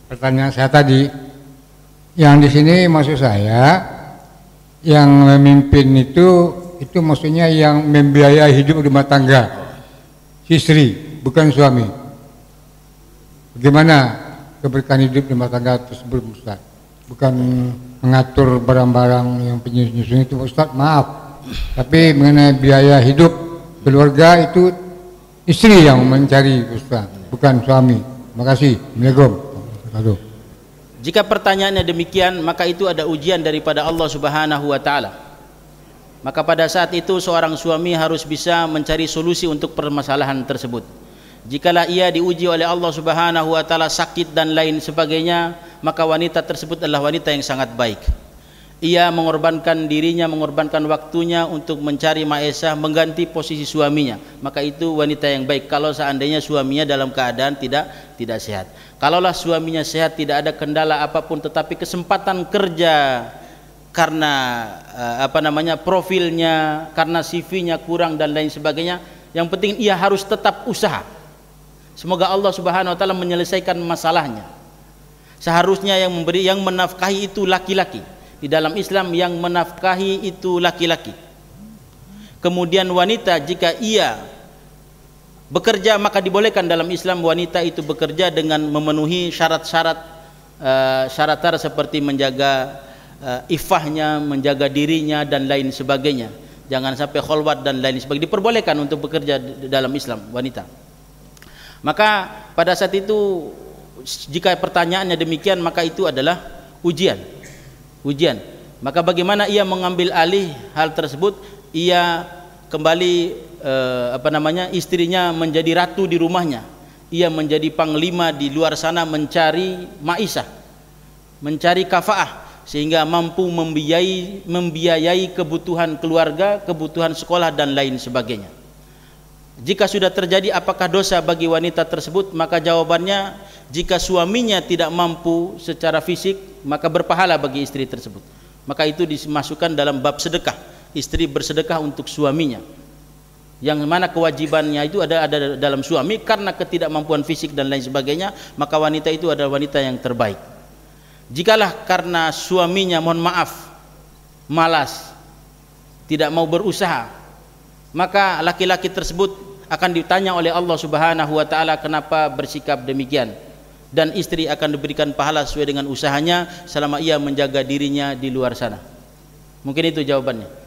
pertanyaan saya tadi. Yang di sini maksud saya, yang memimpin itu maksudnya yang membiayai hidup rumah tangga, istri, bukan suami. Bagaimana keberkahan hidup rumah tangga tersebut, Ustaz? Bukan mengatur barang-barang yang penyusun itu, Ustaz, maaf. Tapi mengenai biaya hidup keluarga itu istri yang mencari, Ustaz, bukan suami. Terima kasih. Assalamualaikum. Jika pertanyaannya demikian, maka itu ada ujian daripada Allah Subhanahu wa taala. Maka pada saat itu seorang suami harus bisa mencari solusi untuk permasalahan tersebut. Jikalau ia diuji oleh Allah Subhanahu wa taala sakit dan lain sebagainya, maka wanita tersebut adalah wanita yang sangat baik. Ia mengorbankan dirinya, mengorbankan waktunya untuk mencari maisha, mengganti posisi suaminya. Maka itu wanita yang baik. Kalau seandainya suaminya dalam keadaan tidak sehat. Kalaulah suaminya sehat, tidak ada kendala apapun, tetapi kesempatan kerja karena profilnya, karena CV-nya kurang dan lain sebagainya, yang penting ia harus tetap usaha. Semoga Allah Subhanahu wa taala menyelesaikan masalahnya. Seharusnya yang menafkahi itu laki-laki. Di dalam Islam yang menafkahi itu laki-laki. Kemudian wanita, jika ia bekerja, maka dibolehkan dalam Islam wanita itu bekerja dengan memenuhi syarat-syarat seperti menjaga ifahnya, menjaga dirinya dan lain sebagainya. Jangan sampai kholwat dan lain sebagainya. Diperbolehkan untuk bekerja dalam Islam wanita. Maka pada saat itu jika pertanyaannya demikian maka itu adalah ujian. Maka bagaimana ia mengambil alih hal tersebut? Ia kembali istrinya menjadi ratu di rumahnya. Ia menjadi panglima di luar sana mencari maisha, mencari kafaah, sehingga mampu membiayai kebutuhan keluarga, kebutuhan sekolah dan lain sebagainya. Jika sudah terjadi, apakah dosa bagi wanita tersebut? Maka jawabannya, jika suaminya tidak mampu secara fisik, maka berpahala bagi istri tersebut. Maka itu dimasukkan dalam bab sedekah. Istri bersedekah untuk suaminya, yang mana kewajibannya itu ada dalam suami karena ketidakmampuan fisik dan lain sebagainya, maka wanita itu adalah wanita yang terbaik. Jikalah karena suaminya, mohon maaf, malas, tidak mau berusaha, maka laki-laki tersebut akan ditanya oleh Allah Subhanahu wa taala kenapa bersikap demikian, dan istri akan diberikan pahala sesuai dengan usahanya selama ia menjaga dirinya di luar sana. Mungkin itu jawabannya.